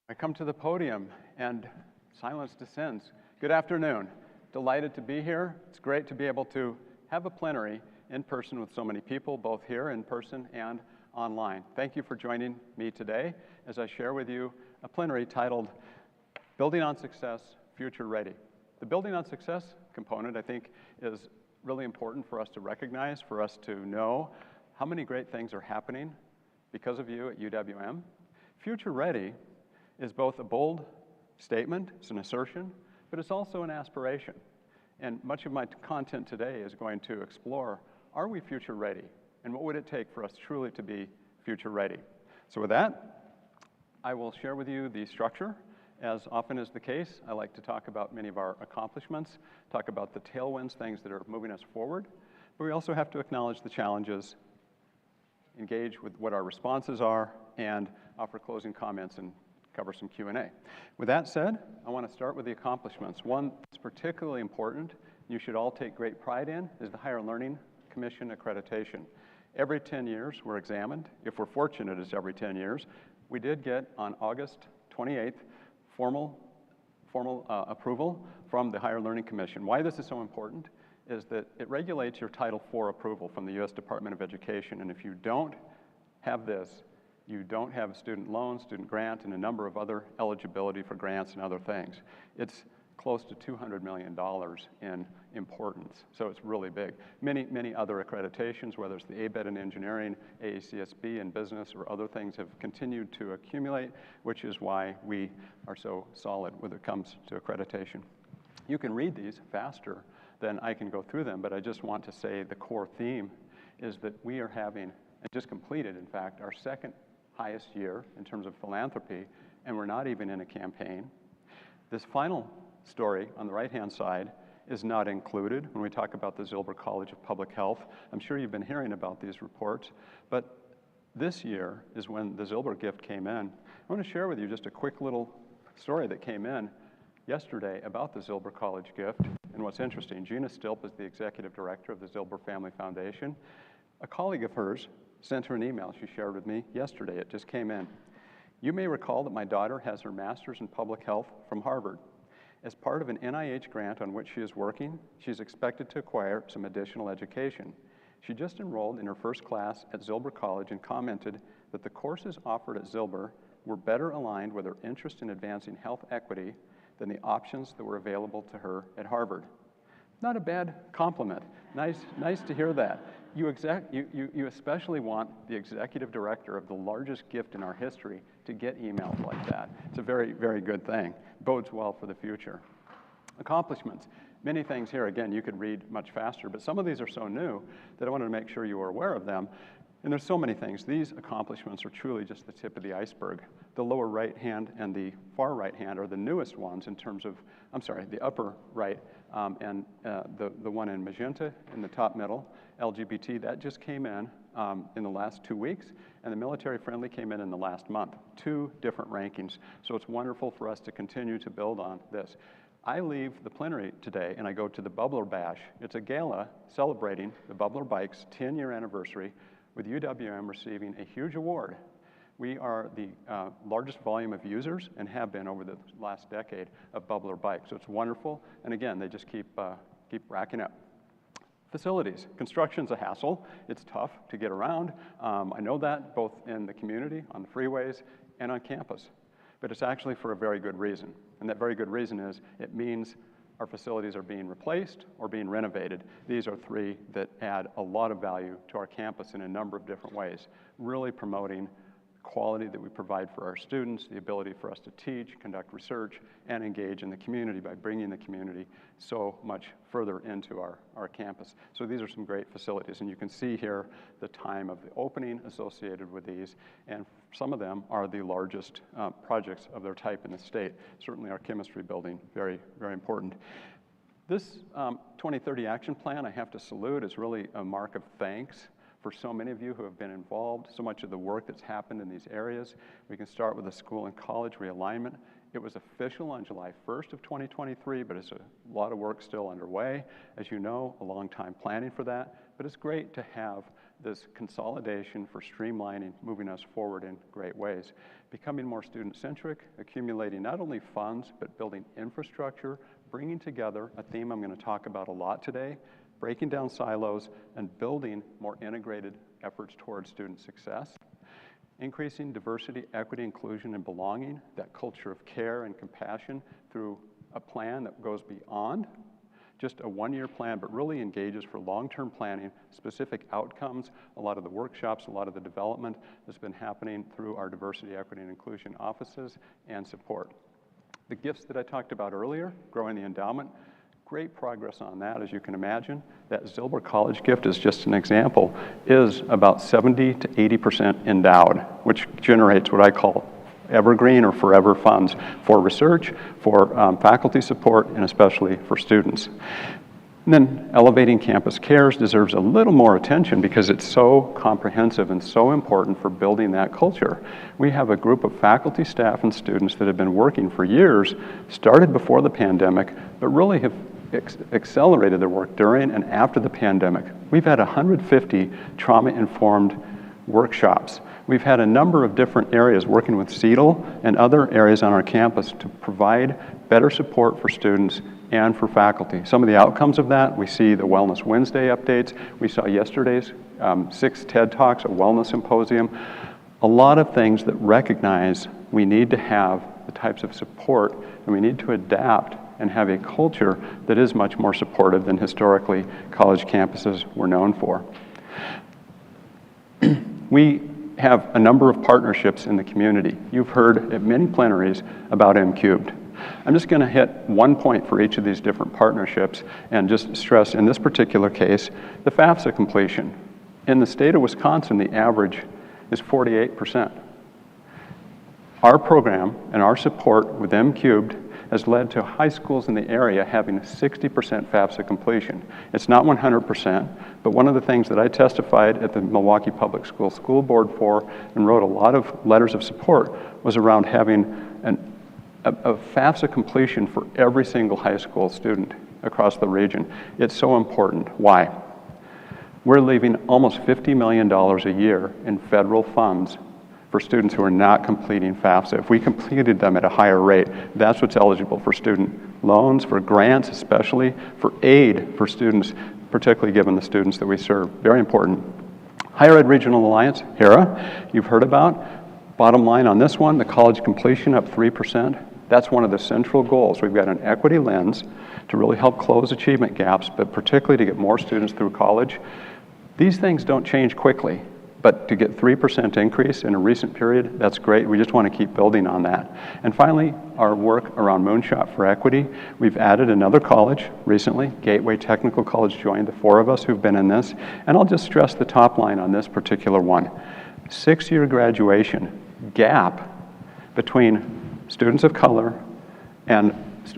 I come to the podium and silence descends. Good afternoon. Delighted to be here. It's great to be able to have a plenary in person with so many people, both here in person and online. Thank you for joining me today as I share with you a plenary titled Building on Success, Future Ready. The Building on Success component, I think, is really important for us to recognize, for us to know how many great things are happening because of you at UWM. Future Ready is both a bold statement, it's an assertion, but it's also an aspiration. And much of my content today is going to explore, are we future ready? And what would it take for us truly to be future ready? So with that, I will share with you the structure. As often is the case, I like to talk about many of our accomplishments, talk about the tailwinds, things that are moving us forward, but we also have to acknowledge the challenges, engage with what our responses are, and offer closing comments and cover some Q&A. With that said, I want to start with the accomplishments. One that's particularly important, you should all take great pride in, is the Higher Learning Commission accreditation. Every 10 years, we're examined. If we're fortunate, it's every 10 years. We did get, on August 28th, formal approval from the Higher Learning Commission. Why this is so important is that it regulates your Title IV approval from the U.S. Department of Education, and if you don't have this, you don't have student loan, student grant, and a number of other eligibility for grants and other things. It's close to $200 million in importance, so it's really big. Many other accreditations, whether it's the ABET in engineering, AACSB in business, or other things have continued to accumulate, which is why we are so solid when it comes to accreditation. You can read these faster than I can go through them, but I just want to say the core theme is that we are having, and just completed, in fact, our second highest year in terms of philanthropy, and we're not even in a campaign. This final story on the right-hand side is not included when we talk about the Zilber College of Public Health. I'm sure you've been hearing about these reports, but this year is when the Zilber gift came in. I want to share with you just a quick little story that came in yesterday about the Zilber College gift. And what's interesting, Gina Stilp is the executive director of the Zilber Family Foundation. A colleague of hers sent her an email she shared with me yesterday. It just came in. You may recall that my daughter has her master's in public health from Harvard. As part of an NIH grant on which she is working, she's expected to acquire some additional education. She just enrolled in her first class at Zilber College and commented that the courses offered at Zilber were better aligned with her interest in advancing health equity than the options that were available to her at Harvard. Not a bad compliment. Nice to hear that. You especially want the executive director of the largest gift in our history to get emails like that. It's a very, very good thing. Bodes well for the future. Accomplishments. Many things here. Again, you could read much faster, but some of these are so new that I wanted to make sure you were aware of them. And there's so many things. These accomplishments are truly just the tip of the iceberg. The lower right hand and the far right hand are the newest ones in terms of, I'm sorry, the upper right and the one in magenta in the top middle, LGBT, that just came in the last 2 weeks, and the military friendly came in the last month. 2 different rankings. So it's wonderful for us to continue to build on this. I leave the plenary today and I go to the Bubbler Bash. It's a gala celebrating the Bubbler Bike's 10-year anniversary, with UWM receiving a huge award. We are the largest volume of users and have been over the last decade of Bubbler bikes. So it's wonderful. And again, they just keep racking up. Facilities. Construction's a hassle. It's tough to get around. I know that both in the community, on the freeways, and on campus. But it's actually for a very good reason. And that very good reason is it means our facilities are being replaced or being renovated. These are 3 that add a lot of value to our campus in a number of different ways, really promoting quality that we provide for our students, the ability for us to teach, conduct research, and engage in the community by bringing the community so much further into our campus. So these are some great facilities, and you can see here the time of the opening associated with these, and some of them are the largest projects of their type in the state. Certainly our chemistry building, very, very important. This 2030 action plan, I have to salute, is really a mark of thanks for so many of you who have been involved, so much of the work that's happened in these areas. We can start with the school and college realignment. It was official on July 1st of 2023, but it's a lot of work still underway. As you know, a long time planning for that, but it's great to have this consolidation for streamlining, moving us forward in great ways. Becoming more student-centric, accumulating not only funds, but building infrastructure, bringing together a theme I'm going to talk about a lot today, breaking down silos and building more integrated efforts towards student success. Increasing diversity, equity, inclusion, and belonging, that culture of care and compassion through a plan that goes beyond just a one-year plan, but really engages for long-term planning, specific outcomes. A lot of the workshops, a lot of the development has been happening through our diversity, equity, and inclusion offices and support. The gifts that I talked about earlier, growing the endowment, great progress on that, as you can imagine. That Zilber College gift is just an example, is about 70 to 80% endowed, which generates what I call evergreen or forever funds for research, for faculty support, and especially for students. And then Elevating Campus Cares deserves a little more attention because it's so comprehensive and so important for building that culture. We have a group of faculty, staff, and students that have been working for years, started before the pandemic, but really have accelerated their work during and after the pandemic. We've had 150 trauma-informed workshops. We've had a number of different areas working with CETL and other areas on our campus to provide better support for students and for faculty. Some of the outcomes of that, we see the Wellness Wednesday updates. We saw yesterday's 6 TED Talks, a wellness symposium. A lot of things that recognize we need to have the types of support and we need to adapt and have a culture that is much more supportive than historically college campuses were known for. We have a number of partnerships in the community. You've heard at many plenaries about M-Cubed. I'm just going to hit one point for each of these different partnerships and just stress in this particular case, the FAFSA completion. In the state of Wisconsin, the average is 48%. Our program and our support with M-Cubed has led to high schools in the area having 60% FAFSA completion. It's not 100%, but one of the things that I testified at the Milwaukee Public Schools School Board for and wrote a lot of letters of support was around having a FAFSA completion for every single high school student across the region. It's so important. Why? We're leaving almost $50 million a year in federal funds for students who are not completing FAFSA. If we completed them at a higher rate, that's what's eligible for student loans, for grants especially, for aid for students, particularly given the students that we serve. Very important. Higher Ed Regional Alliance, HERA, you've heard about. Bottom line on this one, the college completion up 3%. That's one of the central goals. We've got an equity lens to really help close achievement gaps, but particularly to get more students through college. These things don't change quickly. But to get 3% increase in a recent period, that's great. We just want to keep building on that. And finally, our work around Moonshot for Equity. We've added another college recently. Gateway Technical College joined the 4 of us who've been in this. And I'll just stress the top line on this particular one. 6-year graduation gap between students of color and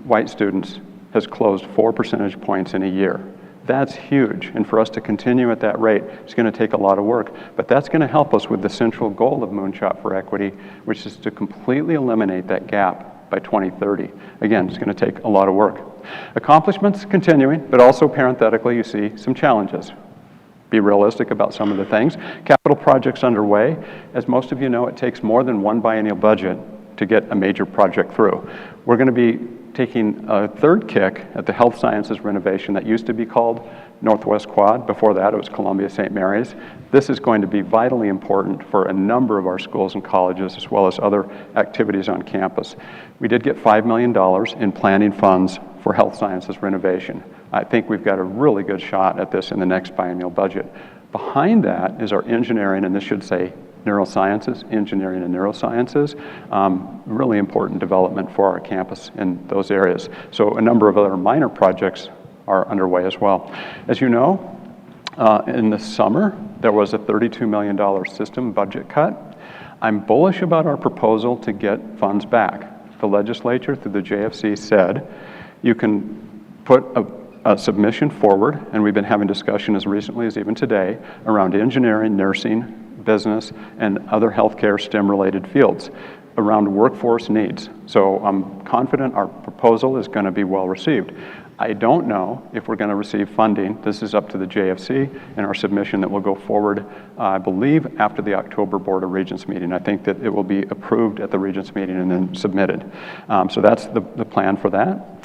white students has closed 4 percentage points in a year. That's huge, and for us to continue at that rate, it's going to take a lot of work, but that's going to help us with the central goal of Moonshot for Equity, which is to completely eliminate that gap by 2030. Again, it's going to take a lot of work. Accomplishments continuing, but also parenthetically, you see some challenges. Be realistic about some of the things. Capital projects underway. As most of you know, it takes more than one biennial budget to get a major project through. We're going to be taking a third kick at the health sciences renovation that used to be called Northwest Quad. Before that, it was Columbia St. Mary's. This is going to be vitally important for a number of our schools and colleges, as well as other activities on campus. We did get $5 million in planning funds for health sciences renovation. I think we've got a really good shot at this in the next biennial budget. Behind that is our engineering, and this should say neurosciences, engineering and neurosciences, really important development for our campus in those areas. So a number of other minor projects are underway as well. As you know, in the summer, there was a $32 million system budget cut. I'm bullish about our proposal to get funds back. The legislature, through the JFC, said you can put a submission forward, and we've been having discussion as recently as even today around engineering, nursing, business, and other healthcare STEM-related fields around workforce needs. So I'm confident our proposal is going to be well received. I don't know if we're going to receive funding. This is up to the JFC and our submission that will go forward, I believe, after the October Board of Regents meeting. I think that it will be approved at the Regents meeting and then submitted. So that's the plan for that.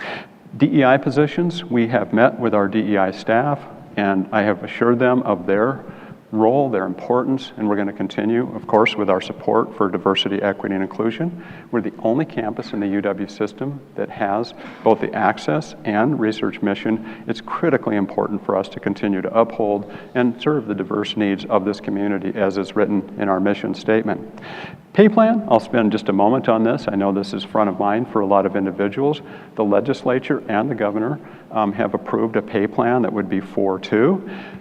DEI positions, we have met with our DEI staff, and I have assured them of their role, their importance, and we're going to continue, of course, with our support for diversity, equity, and inclusion. We're the only campus in the UW system that has both the access and research mission. It's critically important for us to continue to uphold and serve the diverse needs of this community as is written in our mission statement. Pay plan, I'll spend just a moment on this. I know this is front of mind for a lot of individuals. The legislature and the governor have approved a pay plan that would be 4-2.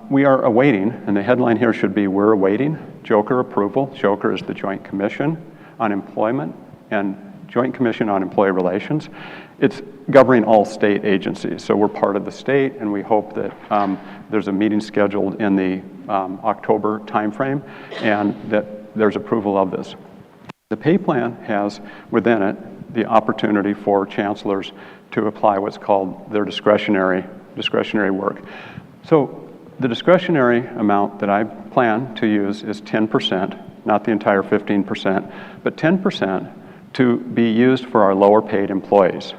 We are awaiting, and the headline here should be, we're awaiting JOCR approval. JOCR is the Joint Commission on Employment and Joint Commission on Employee Relations. It's governing all state agencies, so we're part of the state, and we hope that there's a meeting scheduled in the October timeframe, and that there's approval of this. The pay plan has within it the opportunity for chancellors to apply what's called their discretionary work. So the discretionary amount that I plan to use is 10%, not the entire 15%, but 10% to be used for our lower paid employees.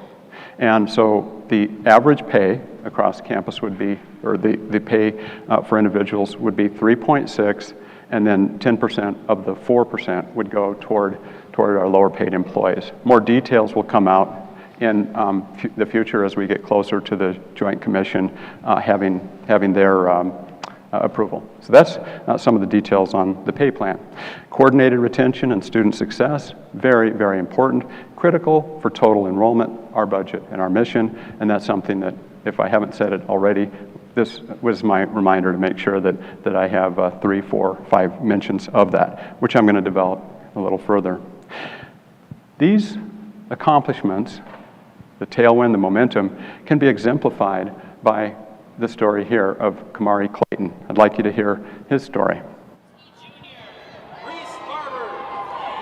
And so the average pay across campus would be, or the pay for individuals would be 3.6, and then 10% of the 4% would go toward our lower paid employees. More details will come out in the future as we get closer to the Joint Commission having their approval. So that's some of the details on the pay plan. Coordinated retention and student success, very, very important, critical for total enrollment, our budget, and our mission, and that's something that, if I haven't said it already, this was my reminder to make sure that I have 3, 4, 5 mentions of that, which I'm going to develop a little further. These accomplishments, the tailwind, the momentum, can be exemplified by the story here of Kamari Clayton. I'd like you to hear his story. Junior, Reese Barber,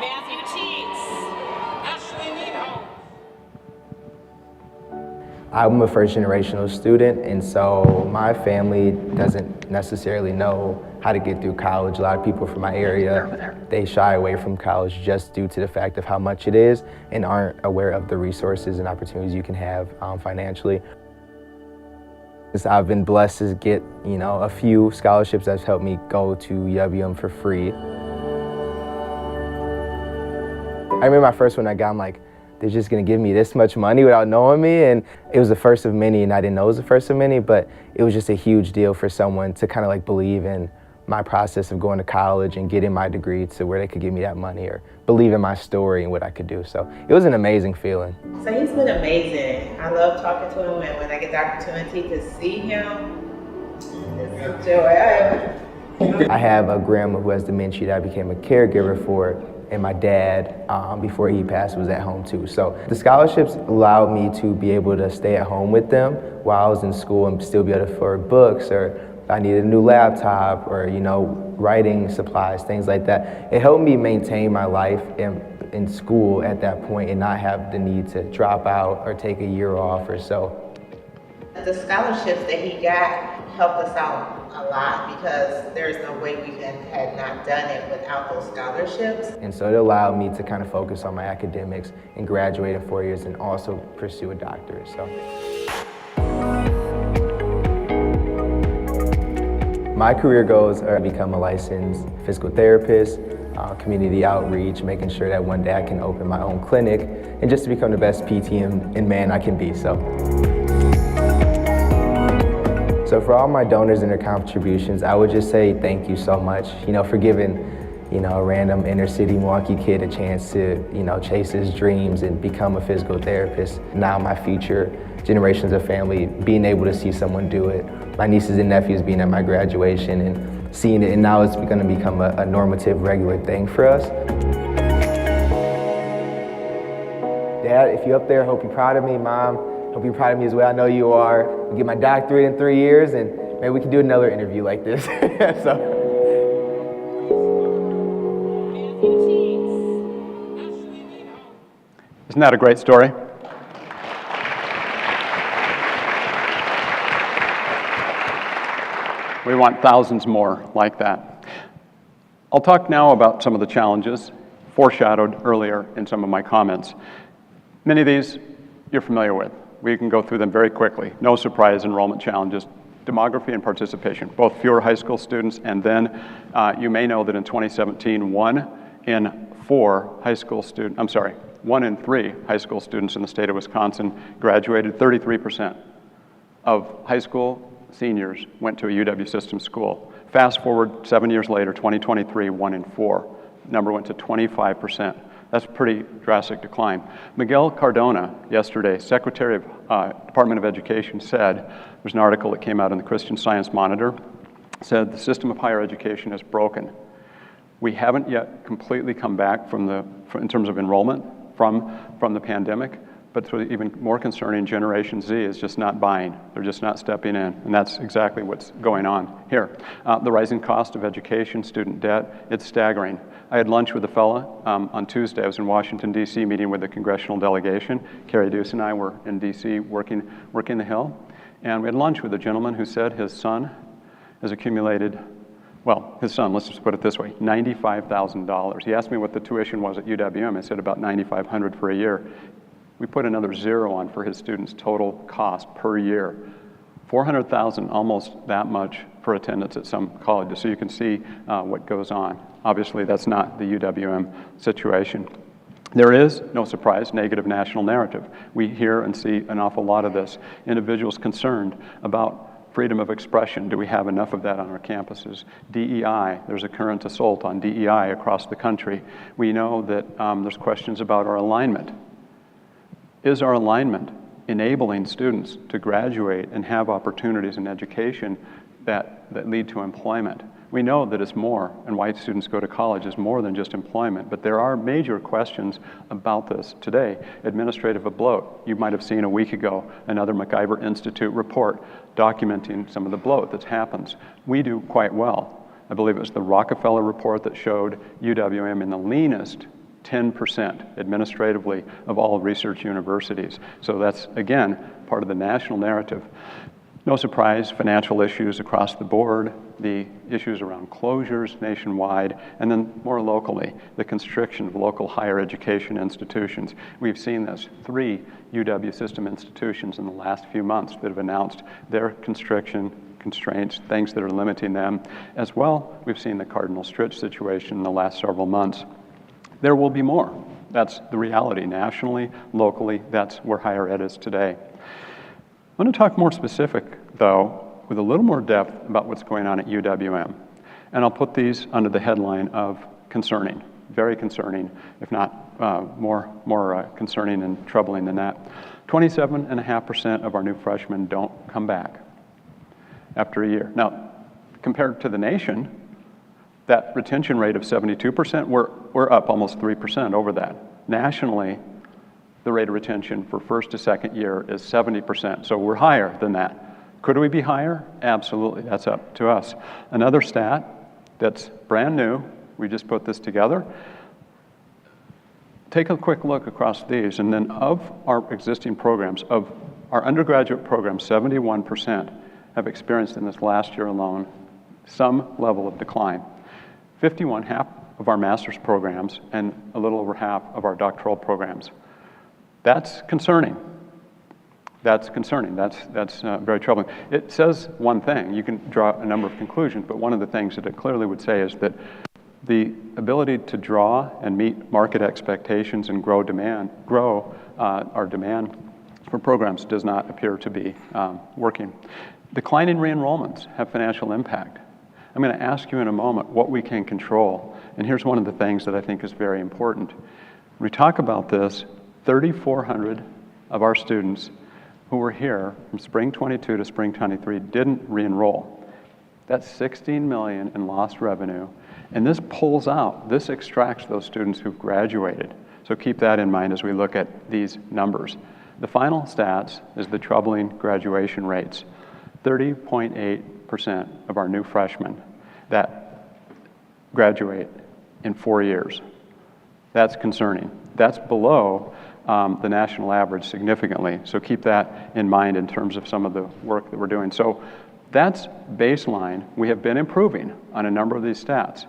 Matthew Cheats, Ashley Needholm. I'm a first-generational student, and so my family doesn't necessarily know how to get through college. A lot of people from my area, they shy away from college just due to the fact of how much it is and aren't aware of the resources and opportunities you can have financially. I've been blessed to get, a few scholarships that's helped me go to UWM for free. I remember my first one I got, I'm like, they're just gonna give me this much money without knowing me, and it was the first of many, and I didn't know it was the first of many, but it was just a huge deal for someone to kind of believe in my process of going to college and getting my degree to where they could give me that money or believe in my story and what I could do. So it was an amazing feeling. So he's been amazing. I love talking to him, and when I get the opportunity to see him, it's a joy. I have a grandma who has dementia that I became a caregiver for, and my dad, before he passed, was at home too. So the scholarships allowed me to be able to stay at home with them while I was in school and still be able to afford books, or if I needed a new laptop, or writing supplies, things like that. It helped me maintain my life in school at that point and not have the need to drop out or take a year off or so. The scholarships that he got helped us out a lot because there's no way we had not done it without those scholarships. And so it allowed me to kind of focus on my academics and graduate in 4 years and also pursue a doctorate. So. My career goals are to become a licensed physical therapist, community outreach, making sure that one day I can open my own clinic, and just to become the best PT and man I can be. So for all my donors and their contributions, I would just say thank you so much, for giving, a random inner city Milwaukee kid a chance to, chase his dreams and become a physical therapist. Now my future generations of family, being able to see someone do it. My nieces and nephews being at my graduation and seeing it, and now it's going to become a normative, regular thing for us. Dad, if you're up there, I hope you're proud of me. Mom, hope you're proud of me as well. I know you are. I'll get my doctorate in 3 years, and maybe we can do another interview like this. Isn't that a great story? We want thousands more like that. I'll talk now about some of the challenges foreshadowed earlier in some of my comments. Many of these you're familiar with. We can go through them very quickly. No surprise enrollment challenges, demography and participation, both fewer high school students, and then you may know that in 2017, 1 in 3 high school students in the state of Wisconsin graduated. 33% of high school seniors went to a UW system school. Fast forward 7 years later, 2023, 1 in 4. Number went to 25%. That's a pretty drastic decline. Miguel Cardona, yesterday, Secretary of Department of Education, said, there's an article that came out in the Christian Science Monitor, said the system of higher education is broken. We haven't yet completely come back in terms of enrollment from the pandemic, but even more concerning, Generation Z is just not buying. They're just not stepping in, and that's exactly what's going on here. The rising cost of education, student debt, it's staggering. I had lunch with a fellow on Tuesday. I was in Washington, D.C., meeting with the congressional delegation. Carrie Deuce and I were in D.C. working the Hill, and we had lunch with a gentleman who said his son has accumulated, well, his son, let's just put it this way, $95,000. He asked me what the tuition was at UWM. I said about $9,500 for a year. We put another 0 on for his students' total cost per year. $400,000, almost that much for attendance at some colleges. So you can see what goes on. Obviously, that's not the UWM situation. There is, no surprise, negative national narrative. We hear and see an awful lot of this. Individuals concerned about freedom of expression. Do we have enough of that on our campuses? DEI, there's a current assault on DEI across the country. We know that there's questions about our alignment. Is our alignment enabling students to graduate and have opportunities in education that lead to employment? We know that it's more, and why students go to college is more than just employment, but there are major questions about this today. Administrative bloat. You might have seen a week ago another MacIver Institute report documenting some of the bloat that happens. We do quite well. I believe it was the Rockefeller report that showed UWM in the leanest 10% administratively of all research universities. So that's, again, part of the national narrative. No surprise, financial issues across the board, the issues around closures nationwide, and then more locally, the constriction of local higher education institutions. We've seen this, 3 UW system institutions in the last few months that have announced their constraints, things that are limiting them. As well, we've seen the Cardinal Stritch situation in the last several months. There will be more. That's the reality nationally, locally, that's where higher ed is today. I'm going to talk more specific, though, with a little more depth about what's going on at UWM. And I'll put these under the headline of concerning, very concerning, if not more concerning and troubling than that. 27.5% of our new freshmen don't come back after a year. Now, compared to the nation, that retention rate of 72%, we're up almost 3% over that. Nationally, the rate of retention for first to second year is 70%, so we're higher than that. Could we be higher? Absolutely, that's up to us. Another stat that's brand new, we just put this together. Take a quick look across these, and then of our existing programs, of our undergraduate programs, 71% have experienced in this last year alone some level of decline. 51, half of our master's programs, and a little over half of our doctoral programs. That's concerning. That's concerning. That's very troubling. It says one thing. You can draw a number of conclusions, but one of the things that it clearly would say is that the ability to draw and meet market expectations and grow our demand for programs does not appear to be working. Declining re-enrollments have financial impact. I'm going to ask you in a moment what we can control, and here's one of the things that I think is very important. When we talk about this, 3,400 of our students who were here from spring 22 to spring 23 didn't re-enroll. That's $16 million in lost revenue, and this extracts those students who've graduated. So keep that in mind as we look at these numbers. The final stats is the troubling graduation rates. 30.8% of our new freshmen that graduate in 4 years. That's concerning. That's below the national average significantly. So keep that in mind in terms of some of the work that we're doing. So That's baseline. We have been improving on a number of these stats.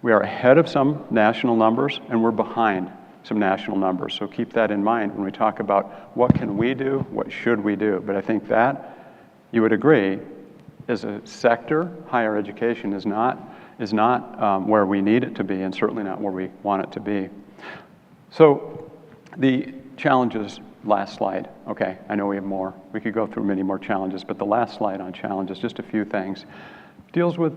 We are ahead of some national numbers, and we're behind some national numbers. So keep that in mind when we talk about what can we do, what should we do. But I think that, you would agree, as a sector, higher education is not where we need it to be, and certainly not where we want it to be. So the challenges, last slide. Okay, I know we have more. We could go through many more challenges, but the last slide on challenges, just a few things, deals with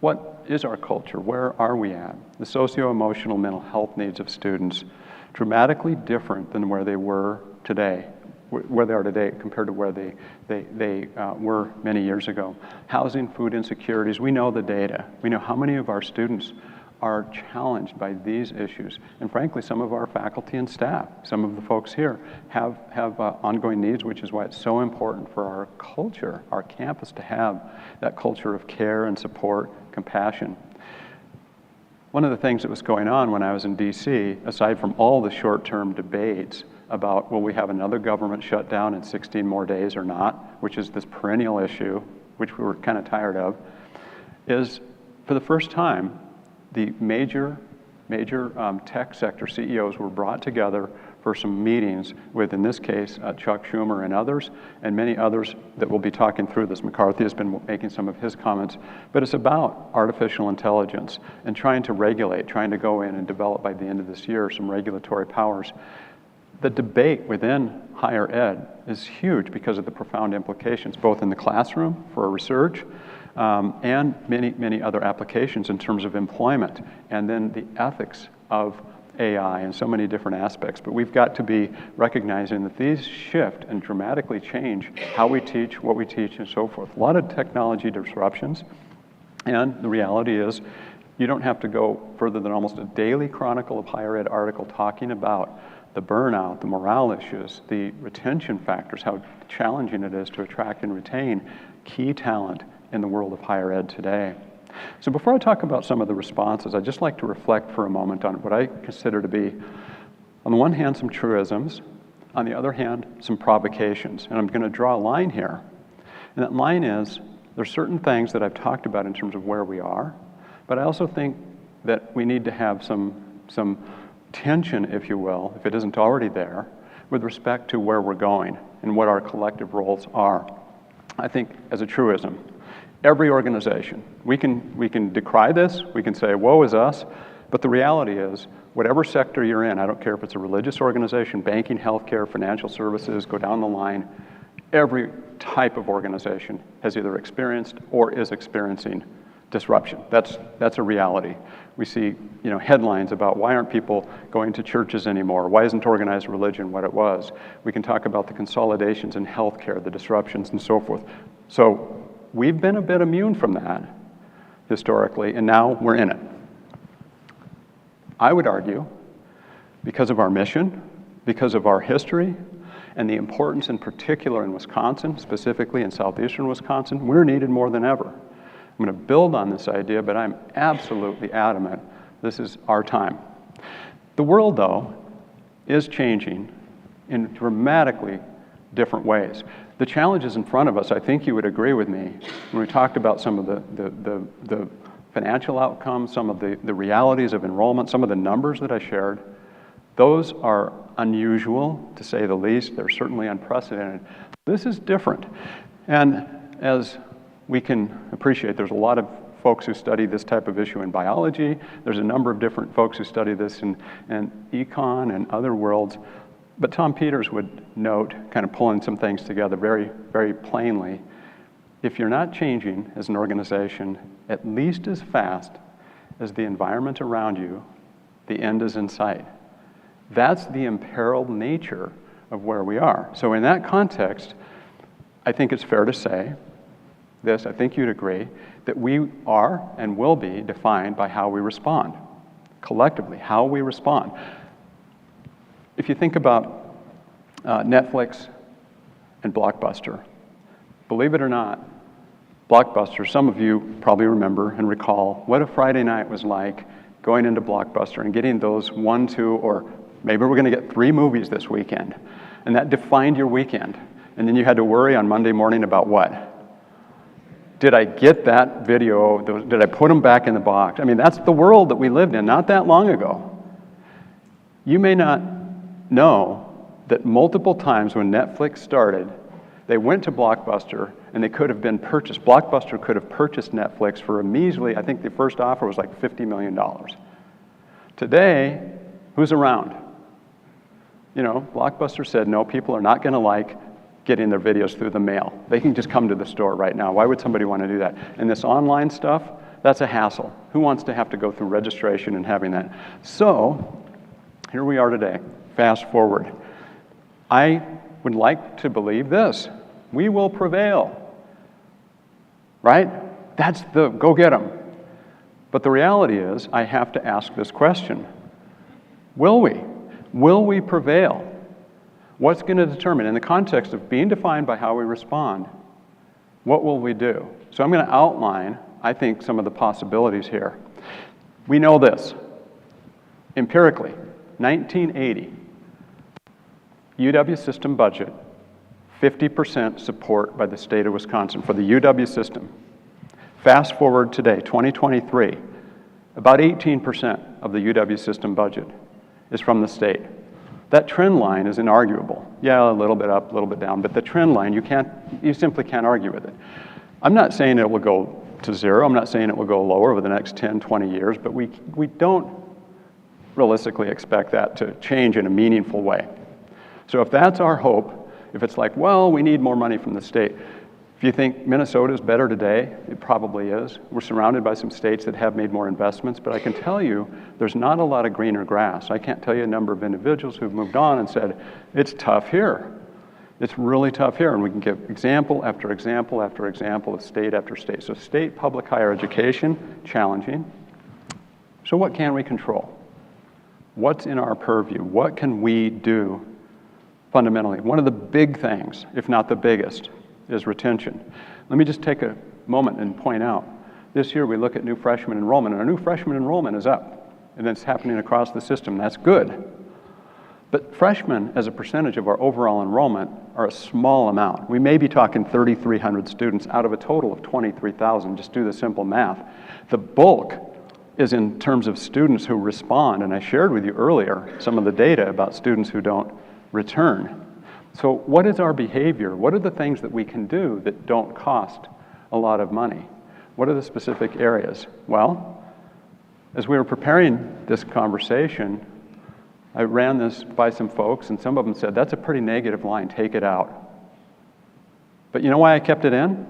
what is our culture? Where are we at? The socio-emotional mental health needs of students, dramatically different than where they were today, where they are today compared to where they were many years ago. Housing, food insecurities, we know the data. We know how many of our students are challenged by these issues. And frankly, some of our faculty and staff, some of the folks here have ongoing needs, which is why it's so important for our culture, our campus, to have that culture of care and support, compassion. One of the things that was going on when I was in DC, aside from all the short-term debates about will we have another government shutdown in 16 more days or not, which is this perennial issue, which we were kind of tired of, is for the first time, the major tech sector CEOs were brought together for some meetings with, in this case, Chuck Schumer and others, and many others that will be talking through this. McCarthy has been making some of his comments, but it's about artificial intelligence and trying to regulate, trying to go in and develop by the end of this year some regulatory powers. The debate within higher ed is huge because of the profound implications, both in the classroom for research, and many other applications in terms of employment, and then the ethics of AI and so many different aspects. But we've got to be recognizing that these shift and dramatically change how we teach, what we teach, and so forth. A lot of technology disruptions, and the reality is you don't have to go further than almost a daily Chronicle of Higher Ed article talking about the burnout, the morale issues, the retention factors, how challenging it is to attract and retain key talent in the world of higher ed today. So before I talk about some of the responses, I'd just like to reflect for a moment on what I consider to be, on the one hand, some truisms, on the other hand, some provocations. And I'm going to draw a line here. And that line is, there's certain things that I've talked about in terms of where we are, but I also think that we need to have some tension, if you will, if it isn't already there, with respect to where we're going and what our collective roles are. I think as a truism, every organization, we can decry this, we can say, woe is us, but the reality is, whatever sector you're in, I don't care if it's a religious organization, banking, healthcare, financial services, go down the line, every type of organization has either experienced or is experiencing disruption. That's a reality. We see, headlines about why aren't people going to churches anymore? Why isn't organized religion what it was? We can talk about the consolidations in healthcare, the disruptions, and so forth. So we've been a bit immune from that historically, and now we're in it. I would argue, because of our mission, because of our history, and the importance in particular in Wisconsin, specifically in southeastern Wisconsin, we're needed more than ever. I'm going to build on this idea, but I'm absolutely adamant this is our time. The world, though, is changing in dramatically different ways. The challenges in front of us, I think you would agree with me, when we talked about some of the financial outcomes, some of the realities of enrollment, some of the numbers that I shared, those are unusual, to say the least. They're certainly unprecedented. This is different. And as we can appreciate, there's a lot of folks who study this type of issue in biology. There's a number of different folks who study this in econ and other worlds. But Tom Peters would note, kind of pulling some things together very, very plainly, if you're not changing as an organization at least as fast as the environment around you, the end is in sight. That's the imperiled nature of where we are. So in that context, I think it's fair to say this, I think you'd agree, that we are and will be defined by how we respond, collectively, how we respond. If you think about Netflix and Blockbuster, believe it or not, Blockbuster, some of you probably remember and recall what a Friday night was like going into Blockbuster and getting those 1, 2, or maybe we're going to get 3 movies this weekend. And that defined your weekend. And then you had to worry on Monday morning about what? Did I get that video? Did I put them back in the box? I mean, that's the world that we lived in not that long ago. You may not know that multiple times when Netflix started, they went to Blockbuster and they could have been purchased. Blockbuster could have purchased Netflix for a measly, I think the first offer was like $50 million. Today, who's around? You know, Blockbuster said, no, people are not gonna like getting their videos through the mail. They can just come to the store right now. Why would somebody want to do that? And this online stuff, that's a hassle. Who wants to have to go through registration and having that? So, here we are today. Fast forward. I would like to believe this. We will prevail. Right? That's the go get 'em. But the reality is, I have to ask this question. Will we? Will we prevail? What's going to determine, in the context of being defined by how we respond, what will we do? So I'm going to outline, I think, some of the possibilities here. We know this. Empirically, 1980, UW system budget, 50% support by the state of Wisconsin for the UW system. Fast forward today, 2023, about 18% of the UW system budget is from the state. That trend line is inarguable. Yeah, a little bit up, a little bit down, but the trend line, you simply can't argue with it. I'm not saying it will go to zero. I'm not saying it will go lower over the next 10, 20 years, but we don't realistically expect that to change in a meaningful way. So if that's our hope, if it's like, well, we need more money from the state, if you think Minnesota is better today, it probably is. We're surrounded by some states that have made more investments, but I can tell you there's not a lot of greener grass. I can't tell you a number of individuals who've moved on and said, it's tough here. It's really tough here, and we can give example after example after example of state after state. So state public higher education, challenging. So what can we control? What's in our purview? What can we do fundamentally? One of the big things, if not the biggest, is retention. Let me just take a moment and point out, this year we look at new freshman enrollment, and our new freshman enrollment is up, and it's happening across the system. That's good. But freshmen, as a percentage of our overall enrollment, are a small amount. We may be talking 3,300 students out of a total of 23,000. Just do the simple math. The bulk is in terms of students who respond, and I shared with you earlier some of the data about students who don't return. So what is our behavior? What are the things that we can do that don't cost a lot of money? What are the specific areas? Well, as we were preparing this conversation, I ran this by some folks, and some of them said, that's a pretty negative line, take it out. But you know why I kept it in?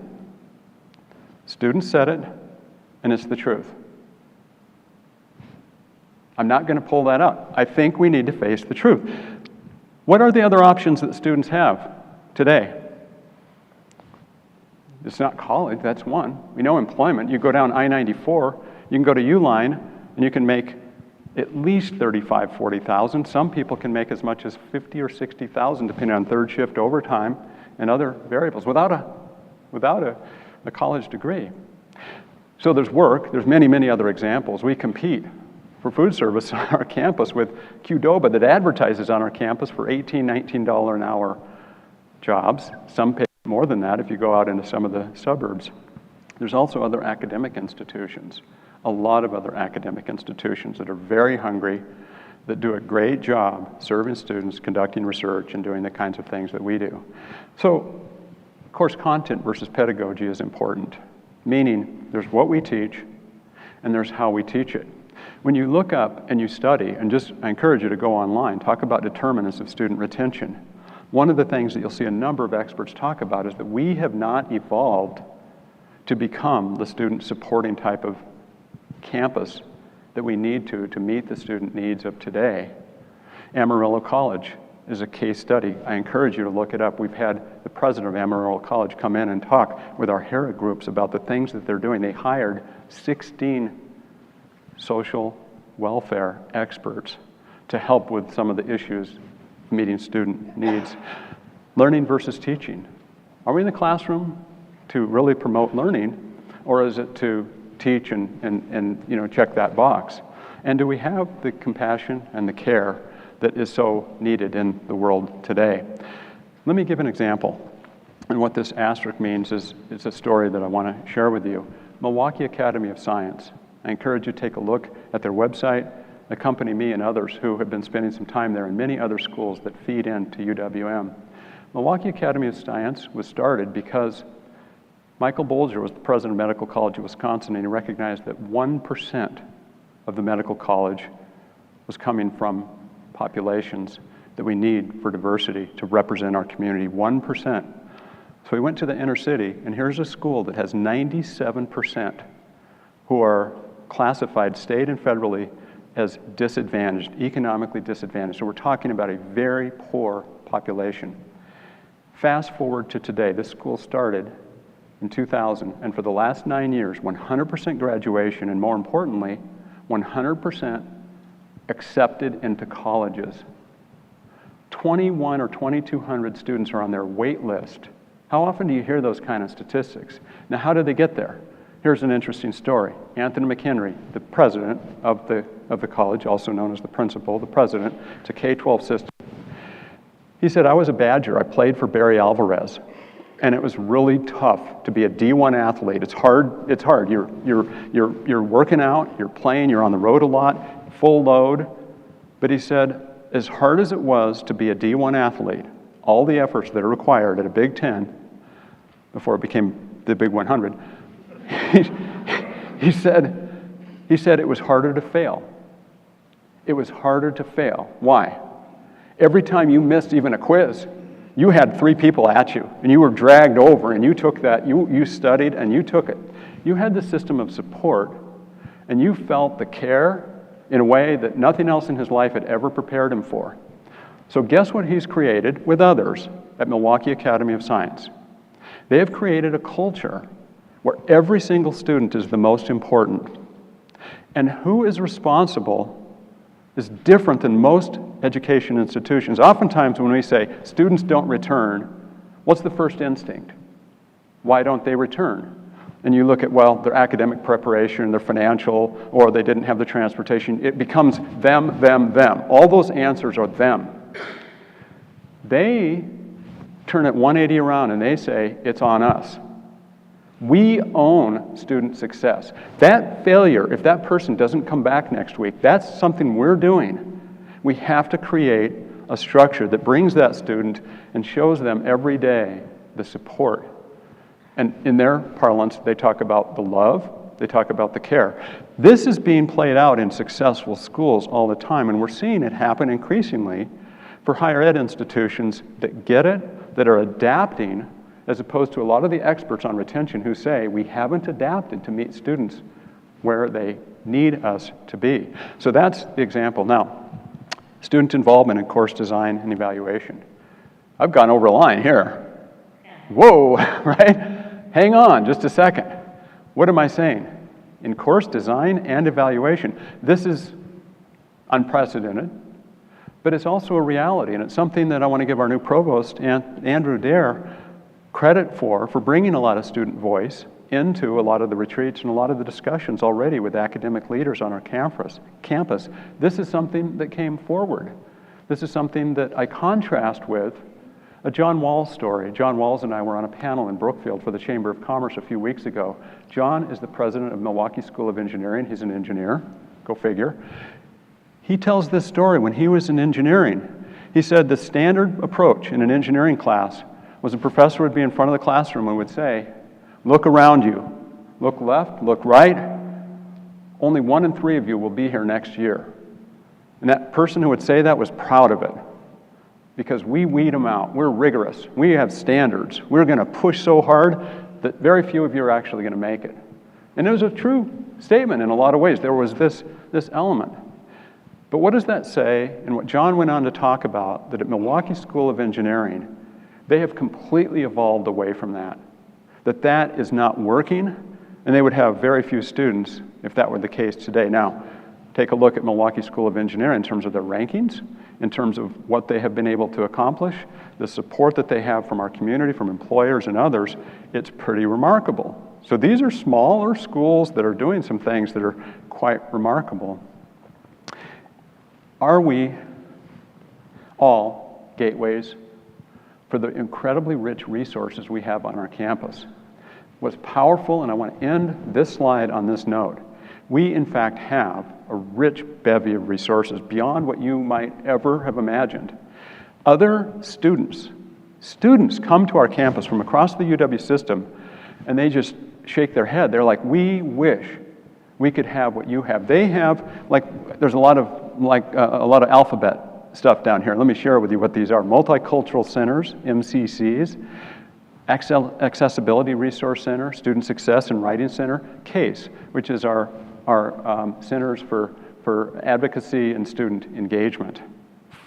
Students said it, and it's the truth. I'm not going to pull that out. I think we need to face the truth. What are the other options that students have today? It's not college, that's one. We know employment. You go down I-94, you can go to Uline, and you can make at least $35,000, $40,000. Some people can make as much as $50,000 or $60,000, depending on third shift overtime and other variables, without a college degree. So there's work. There's many, many other examples. We compete for food service on our campus with Qdoba that advertises on our campus for $18, $19 an hour jobs. Some pay more than that if you go out into some of the suburbs. There's also other academic institutions, a lot of other academic institutions that are very hungry, that do a great job serving students, conducting research, and doing the kinds of things that we do. So, of course, content versus pedagogy is important, meaning there's what we teach and there's how we teach it. When you look up and you study, and I encourage you to go online, talk about determinants of student retention. One of the things that you'll see a number of experts talk about is that we have not evolved to become the student supporting type of campus that we need to meet the student needs of today. Amarillo College is a case study. I encourage you to look it up. We've had the president of Amarillo College come in and talk with our HERA groups about the things that they're doing. They hired 16 social welfare experts to help with some of the issues meeting student needs. Learning versus teaching. Are we in the classroom to really promote learning, or is it to teach and check that box? And do we have the compassion and the care that is so needed in the world today? Let me give an example. And what this asterisk means is a story that I want to share with you. Milwaukee Academy of Science. I encourage you to take a look at their website, accompany me and others who have been spending some time there, and many other schools that feed into UWM. Milwaukee Academy of Science was started because Michael Bolger was the president of Medical College of Wisconsin, and he recognized that 1% of the medical college was coming from populations that we need for diversity to represent our community, 1%. So we went to the inner city, and here's a school that has 97% who are classified state and federally as disadvantaged, economically disadvantaged. So we're talking about a very poor population. Fast forward to today, this school started in 2000, and for the last 9 years, 100% graduation, and more importantly, 100% accepted into colleges. 21 or 2,200 students are on their wait list. How often do you hear those kind of statistics? Now, how did they get there? Here's an interesting story. Anthony McHenry, the president of the college, also known as the principal, the president, it's a K-12 system. He said, I was a Badger. I played for Barry Alvarez, and it was really tough to be a D1 athlete. It's hard. It's hard. You're working out, you're playing, you're on the road a lot, full load. But he said, as hard as it was to be a D1 athlete, all the efforts that are required at a Big Ten, before it became the Big 100, he said it was harder to fail. It was harder to fail. Why? Every time you missed even a quiz, you had 3 people at you, and you were dragged over, and you took that, you studied, and you took it. You had the system of support, and you felt the care in a way that nothing else in his life had ever prepared him for. So guess what he's created with others at Milwaukee Academy of Science? They have created a culture where every single student is the most important. And who is responsible is different than most education institutions. Oftentimes when we say students don't return, what's the first instinct? Why don't they return? And you look at, well, their academic preparation, their financial, or they didn't have the transportation. It becomes them, them, them. All those answers are them. They turn it 180 around and they say, it's on us. We own student success. That failure, if that person doesn't come back next week, that's something we're doing. We have to create a structure that brings that student and shows them every day the support. And in their parlance, they talk about the love, they talk about the care. This is being played out in successful schools all the time, and we're seeing it happen increasingly for higher ed institutions that get it, that are adapting, as opposed to a lot of the experts on retention who say we haven't adapted to meet students where they need us to be. So that's the example. Now, student involvement in course design and evaluation. I've gone over a line here. Whoa, right? Hang on just a second. What am I saying? In course design and evaluation, this is unprecedented, but it's also a reality, and it's something that I want to give our new provost, Andrew Dare, credit for bringing a lot of student voice into a lot of the retreats and a lot of the discussions already with academic leaders on our campus. This is something that came forward. This is something that I contrast with a John Walls story. John Walls and I were on a panel in Brookfield for the Chamber of Commerce a few weeks ago. John is the president of Milwaukee School of Engineering. He's an engineer, go figure. He tells this story when he was in engineering. He said the standard approach in an engineering class was a professor would be in front of the classroom and would say, look around you, look left, look right. Only 1 in 3 of you will be here next year. And that person who would say that was proud of it, because we weed them out. We're rigorous. We have standards. We're going to push so hard that very few of you are actually going to make it. And it was a true statement in a lot of ways. There was this element. But what does that say? And what John went on to talk about, that at Milwaukee School of Engineering, they have completely evolved away from that. That is not working, and they would have very few students if that were the case today. Now, take a look at Milwaukee School of Engineering in terms of their rankings, in terms of what they have been able to accomplish, the support that they have from our community, from employers and others. It's pretty remarkable. So these are smaller schools that are doing some things that are quite remarkable. Are we all gateways for the incredibly rich resources we have on our campus. What's powerful, and I want to end this slide on this note, we in fact have a rich bevy of resources beyond what you might ever have imagined. Other students come to our campus from across the UW system, and they just shake their head. They're like, we wish we could have what you have. They have, like, there's a lot of alphabet stuff down here. Let me share with you what these are. Multicultural centers, MCCs, Accessibility Resource Center, Student Success and Writing Center, CASE, which is our centers for advocacy and student engagement.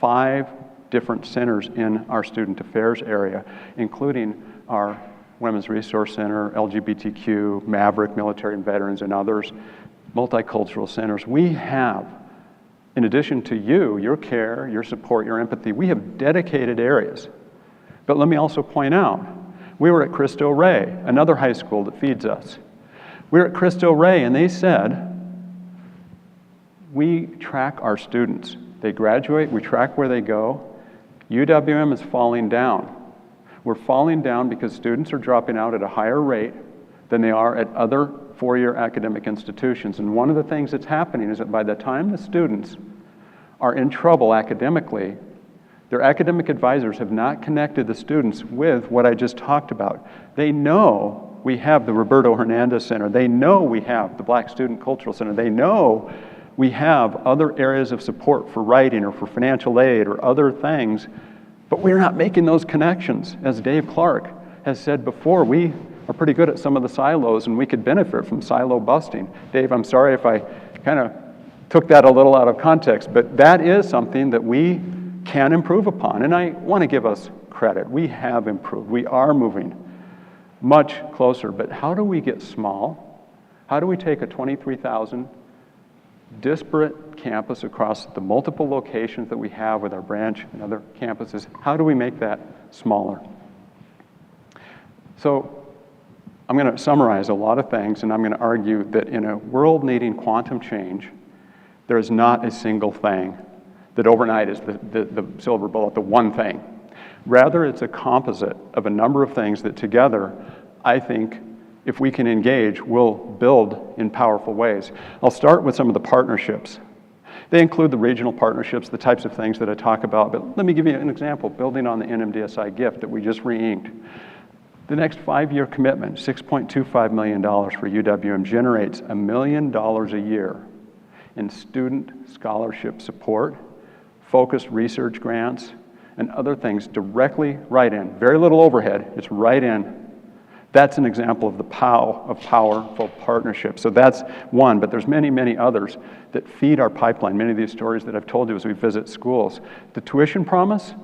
5 different centers in our student affairs area, including our Women's Resource Center, LGBTQ, Maverick, Military and Veterans, and others, multicultural centers. We have, in addition to your care, your support, your empathy, we have dedicated areas. But let me also point out, we were at Cristo Rey, another high school that feeds us. We were at Cristo Rey, and they said, we track our students. They graduate, we track where they go. UWM is falling down. We're falling down because students are dropping out at a higher rate than they are at other four-year academic institutions. And one of the things that's happening is that by the time the students are in trouble academically, their academic advisors have not connected the students with what I just talked about. They know we have the Roberto Hernandez Center. They know we have the Black Student Cultural Center. They know we have other areas of support for writing or for financial aid or other things, but we're not making those connections. As Dave Clark has said before, we are pretty good at some of the silos and we could benefit from silo busting. Dave, I'm sorry if I kind of took that a little out of context, but that is something that we can improve upon, and I want to give us credit. We have improved. We are moving much closer, but how do we get small? How do we take a 23,000 disparate campus across the multiple locations that we have with our branch and other campuses? How do we make that smaller? So I'm going to summarize a lot of things, and I'm going to argue that in a world needing quantum change, there is not a single thing that overnight is the silver bullet, the one thing. Rather, it's a composite of a number of things that together, I think, if we can engage, will build in powerful ways. I'll start with some of the partnerships. They include the regional partnerships, the types of things that I talk about, but let me give you an example, building on the NMDSI gift that we just re-inked. The next 5-year commitment, $6.25 million for UWM, generates $1 million a year in student scholarship support, focused research grants, and other things directly right in. Very little overhead, it's right in. That's an example of the powerful partnership. So that's one, but there's many, many others that feed our pipeline. Many of these stories that I've told you as we visit schools. The tuition promise,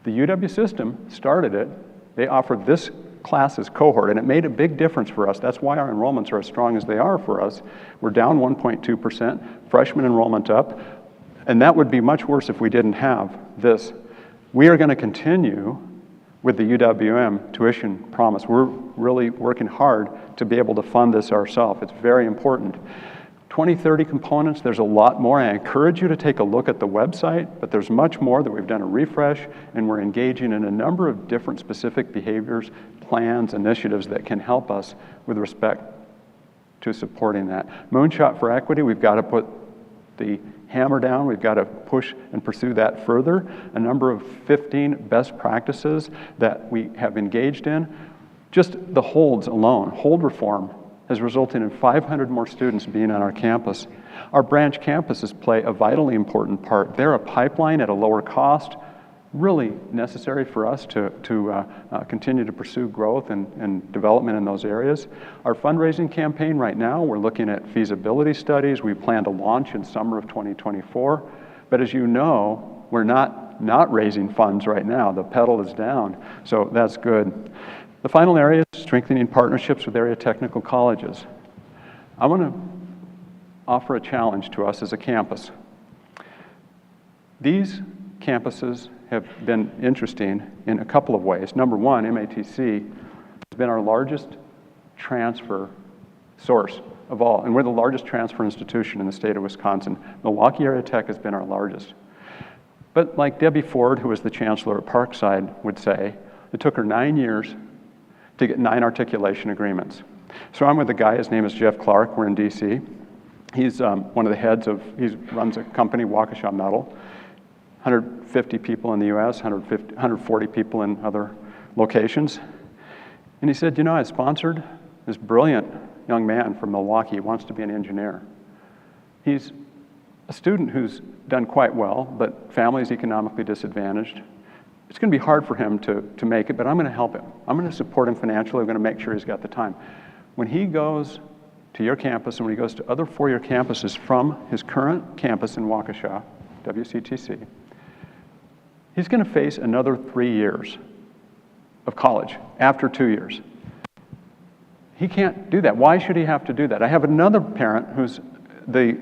the UW system started it. They offered this class's cohort, and it made a big difference for us. That's why our enrollments are as strong as they are for us. We're down 1.2%, freshman enrollment up, and that would be much worse if we didn't have this. We are going to continue with the UWM tuition promise. We're really working hard to be able to fund this ourselves. It's very important. 2030 components, there's a lot more. I encourage you to take a look at the website, but there's much more that we've done a refresh, and we're engaging in a number of different specific behaviors, plans, initiatives that can help us with respect to supporting that. Moonshot for Equity, we've got to put the hammer down. We've got to push and pursue that further. A number of 15 best practices that we have engaged in. Just the holds alone, hold reform, has resulted in 500 more students being on our campus. Our branch campuses play a vitally important part. They're a pipeline at a lower cost, really necessary for us to continue to pursue growth and development in those areas. Our fundraising campaign right now, we're looking at feasibility studies. We plan to launch in summer of 2024. But as you know, we're not raising funds right now. The pedal is down, so that's good. The final area is strengthening partnerships with area technical colleges. I want to offer a challenge to us as a campus. These campuses have been interesting in a couple of ways. Number one, MATC has been our largest transfer source of all, and we're the largest transfer institution in the state of Wisconsin. Milwaukee Area Tech has been our largest. But like Debbie Ford, who was the chancellor at Parkside, would say, it took her 9 years to get 9 articulation agreements. So I'm with a guy, his name is Jeff Clark, we're in DC. He's one of the heads of, he runs a company, Waukesha Metal, 150 people in the US, 140 people in other locations. And he said, you know, I sponsored this brilliant young man from Milwaukee who wants to be an engineer. He's a student who's done quite well, but family's economically disadvantaged. It's going to be hard for him to make it, but I'm going to help him. I'm going to support him financially. I'm going to make sure he's got the time. When he goes to your campus and when he goes to other four-year campuses from his current campus in Waukesha, WCTC, he's going to face another 3 years of college after 2 years. He can't do that. Why should he have to do that? I have another parent who's the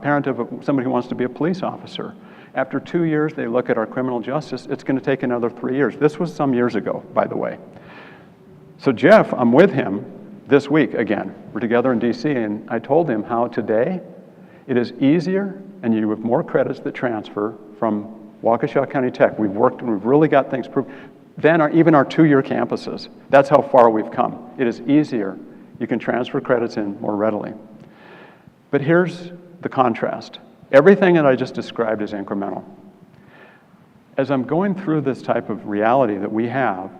parent of somebody who wants to be a police officer. After 2 years, they look at our criminal justice. It's going to take another 3 years. This was some years ago, by the way. So Jeff, I'm with him this week again. We're together in DC, and I told him how today it is easier and you have more credits that transfer from Waukesha County Tech. We've worked and we've really got things proved. Than even our two-year campuses. That's how far we've come. It is easier. You can transfer credits in more readily. But here's the contrast. Everything that I just described is incremental. As I'm going through this type of reality that we have,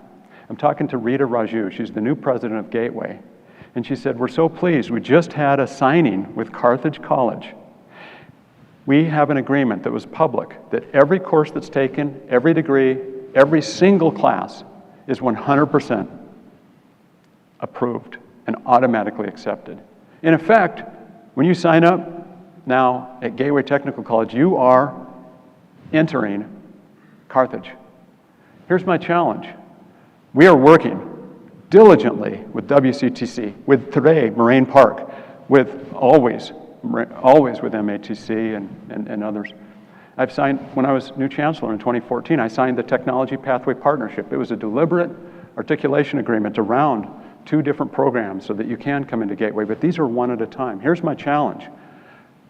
I'm talking to Rita Raju. She's the new president of Gateway. And she said, we're so pleased. We just had a signing with Carthage College. We have an agreement that was public that every course that's taken, every degree, every single class is 100% approved and automatically accepted. In effect, when you sign up now at Gateway Technical College, you are entering Carthage. Here's my challenge. We are working diligently with WCTC, with today Moraine Park, with always with MATC and others. I've signed, when I was new chancellor in 2014, I signed the Technology Pathway Partnership. It was a deliberate articulation agreement around 2 different programs so that you can come into Gateway, but these are one at a time. Here's my challenge.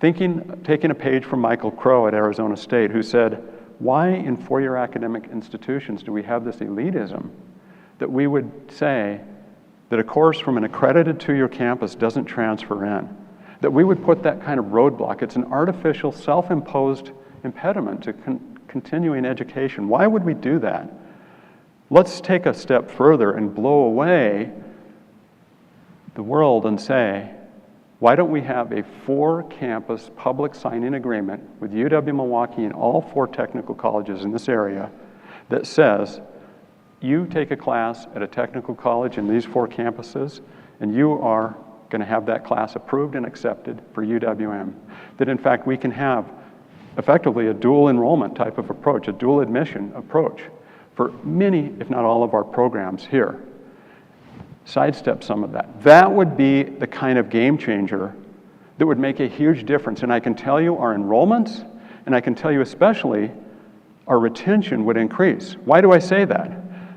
Taking a page from Michael Crow at Arizona State, who said, why in four-year academic institutions do we have this elitism that we would say that a course from an accredited 2-year campus doesn't transfer in? That we would put that kind of roadblock. It's an artificial, self-imposed impediment to continuing education. Why would we do that? Let's take a step further and blow away the world and say, why don't we have a 4-campus public signing agreement with UW-Milwaukee and all 4 technical colleges in this area that says, you take a class at a technical college in these 4 campuses, and you are going to have that class approved and accepted for UWM. That in fact we can have effectively a dual enrollment type of approach, a dual admission approach for many, if not all of our programs here. Sidestep some of that. That would be the kind of game changer that would make a huge difference. And I can tell you our enrollments, and I can tell you especially our retention would increase. Why do I say that?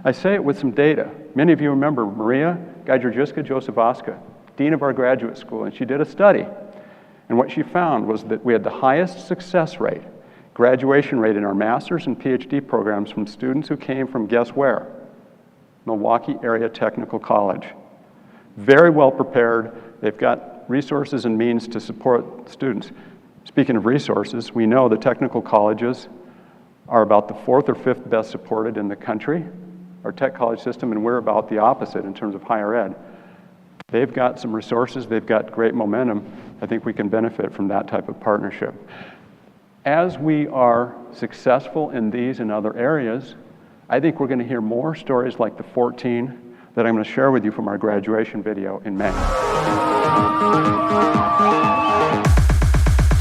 I say it with some data. Many of you remember Maria Gajdrajiska-Josevaska, dean of our graduate school, and she did a study. And what she found was that we had the highest success rate, graduation rate in our master's and PhD programs from students who came from, guess where? Milwaukee Area Technical College. Very well prepared. They've got resources and means to support students. Speaking of resources, we know the technical colleges are about the 4th or 5th best supported in the country, our tech college system, and we're about the opposite in terms of higher ed. They've got some resources, they've got great momentum. I think we can benefit from that type of partnership. As we are successful in these and other areas, I think we're going to hear more stories like the 14 that I'm going to share with you from our graduation video in May.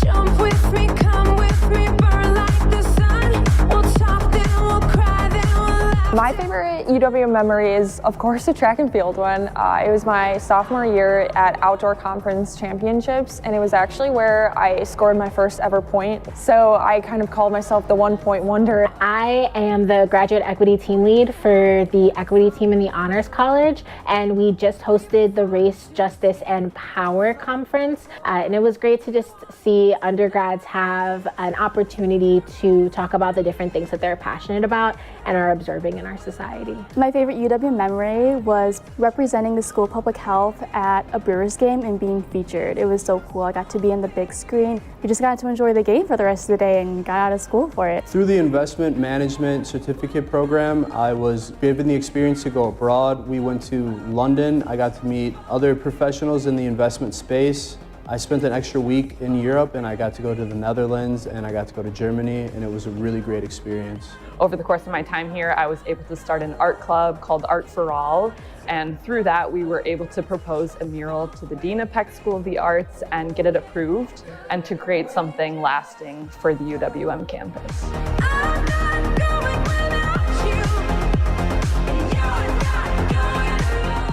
Jump with me, come with me, burn like the sun. We'll talk, then we'll cry, then we'll laugh. My favorite UWM memory is, of course, the track and field one. It was my sophomore year at Outdoor Conference Championships, and it was actually where I scored my first ever point. So I kind of called myself the 1-point wonder. I am the graduate equity team lead for the equity team in the Honors College, and we just hosted the Race, Justice, and Power Conference. And it was great to just see undergrads have an opportunity to talk about the different things that they're passionate about and are observing in our society. My favorite UW memory was representing the school of public health at a Brewers game and being featured. It was so cool. I got to be in the big screen. We just got to enjoy the game for the rest of the day and got out of school for it. Through the investment management certificate program, I was given the experience to go abroad. We went to London. I got to meet other professionals in the investment space. I spent an extra week in Europe, and I got to go to the Netherlands, and I got to go to Germany, and it was a really great experience. Over the course of my time here, I was able to start an art club called Art for All, and through that we were able to propose a mural to the Dean of Peck School of the Arts and get it approved, and to create something lasting for the UWM campus.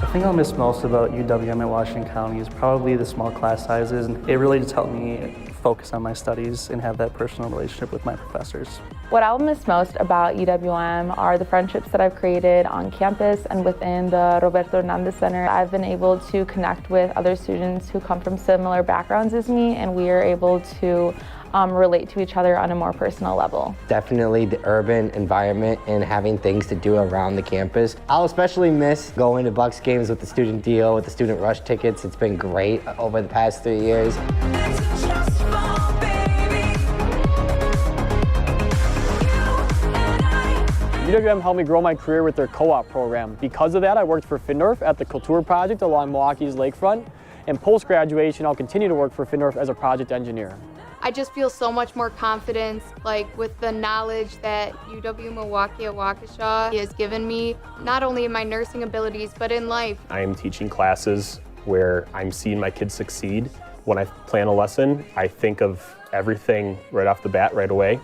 The thing I'll miss most about UWM at Washington County is probably the small class sizes. It really just helped me focus on my studies and have that personal relationship with my professors. What I'll miss most about UWM are the friendships that I've created on campus and within the Roberto Hernandez Center. I've been able to connect with other students who come from similar backgrounds as me, and we are able to relate to each other on a more personal level. Definitely the urban environment and having things to do around the campus. I'll especially miss going to Bucks games with the student deal, with the student rush tickets. It's been great over the past 3 years. UWM helped me grow my career with their co-op program. Because of that, I worked for Findorf at the Kultur Project along Milwaukee's lakefront, and post-graduation, I'll continue to work for Findorf as a project engineer. I just feel so much more confidence, like with the knowledge that UW Milwaukee at Waukesha has given me, not only in my nursing abilities, but in life. I am teaching classes where I'm seeing my kids succeed. When I plan a lesson, I think of everything right off the bat right away.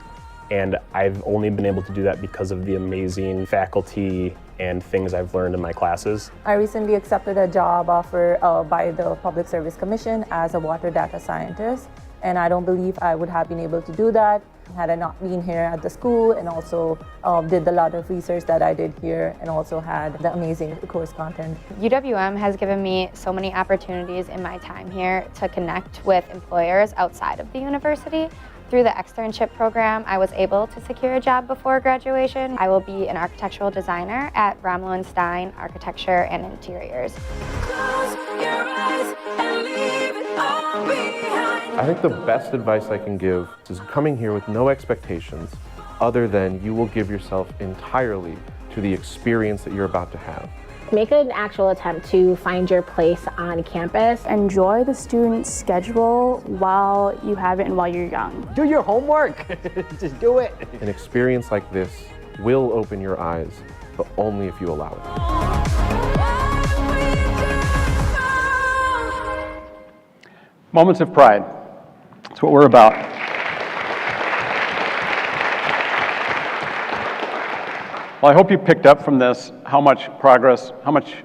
And I've only been able to do that because of the amazing faculty and things I've learned in my classes. I recently accepted a job offer by the Public Service Commission as a water data scientist, and I don't believe I would have been able to do that had I not been here at the school, and also did a lot of research that I did here, and also had the amazing course content. UWM has given me so many opportunities in my time here to connect with employers outside of the university. Through the externship program, I was able to secure a job before graduation. I will be an architectural designer at Romulo & Stein Architecture and Interiors. I think the best advice I can give is coming here with no expectations other than you will give yourself entirely to the experience that you're about to have. Make an actual attempt to find your place on campus. Enjoy the student schedule while you have it and while you're young. Do your homework. Just do it. An experience like this will open your eyes, but only if you allow it. Moments of pride. That's what we're about. Well, I hope you picked up from this how much progress, how much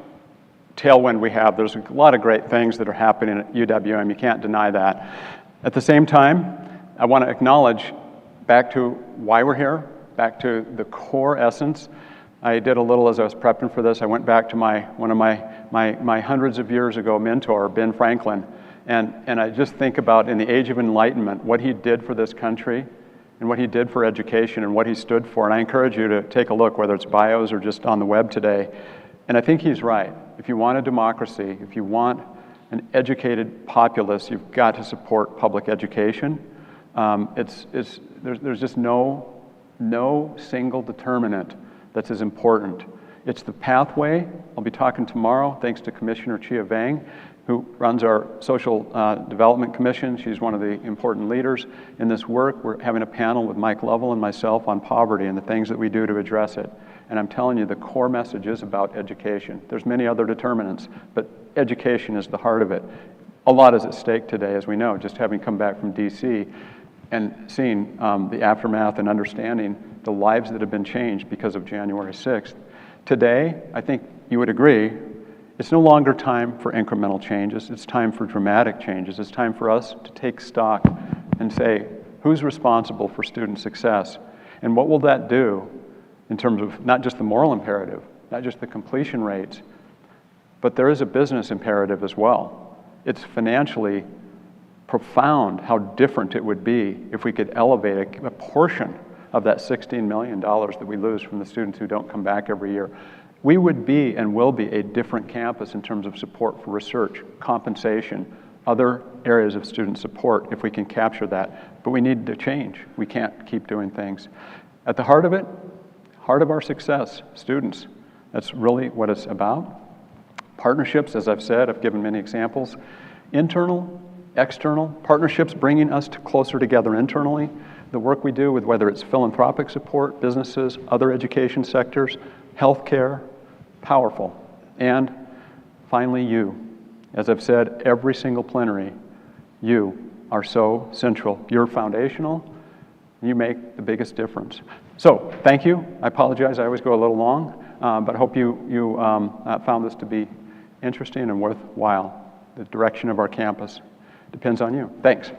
tailwind we have. There's a lot of great things that are happening at UWM. You can't deny that. At the same time, I want to acknowledge back to why we're here, back to the core essence. I did a little as I was prepping for this. I went back to one of my hundreds of years ago mentor, Ben Franklin, and I just think about in the Age of Enlightenment what he did for this country, and what he did for education and what he stood for. And I encourage you to take a look, whether it's bios or just on the web today. And I think he's right. If you want a democracy, if you want an educated populace, you've got to support public education. There's just no single determinant that's as important. It's the pathway. I'll be talking tomorrow, thanks to Commissioner Chia Vang, who runs our Social Development Commission. She's one of the important leaders in this work. We're having a panel with Mike Lovell and myself on poverty and the things that we do to address it. And I'm telling you, the core message is about education. There's many other determinants, but education is the heart of it. A lot is at stake today, as we know, just having come back from DC. and seeing the aftermath and understanding the lives that have been changed because of January 6th. Today, I think you would agree, it's no longer time for incremental changes. It's time for dramatic changes. It's time for us to take stock and say, who's responsible for student success? And what will that do in terms of not just the moral imperative, not just the completion rates, but there is a business imperative as well. It's financially profound how different it would be if we could elevate a portion of that $16 million that we lose from the students who don't come back every year. We would be and will be a different campus in terms of support for research, compensation, other areas of student support if we can capture that. But we need to change. We can't keep doing things. At the heart of it, heart of our success, students. That's really what it's about. Partnerships, as I've said, I've given many examples. Internal, external, partnerships bringing us closer together internally. The work we do with whether it's philanthropic support, businesses, other education sectors, healthcare, powerful. And finally, you. As I've said, every single plenary, you are so central. You're foundational. You make the biggest difference. So, thank you. I apologize, I always go a little long, but I hope you found this to be interesting and worthwhile. The direction of our campus depends on you. Thanks.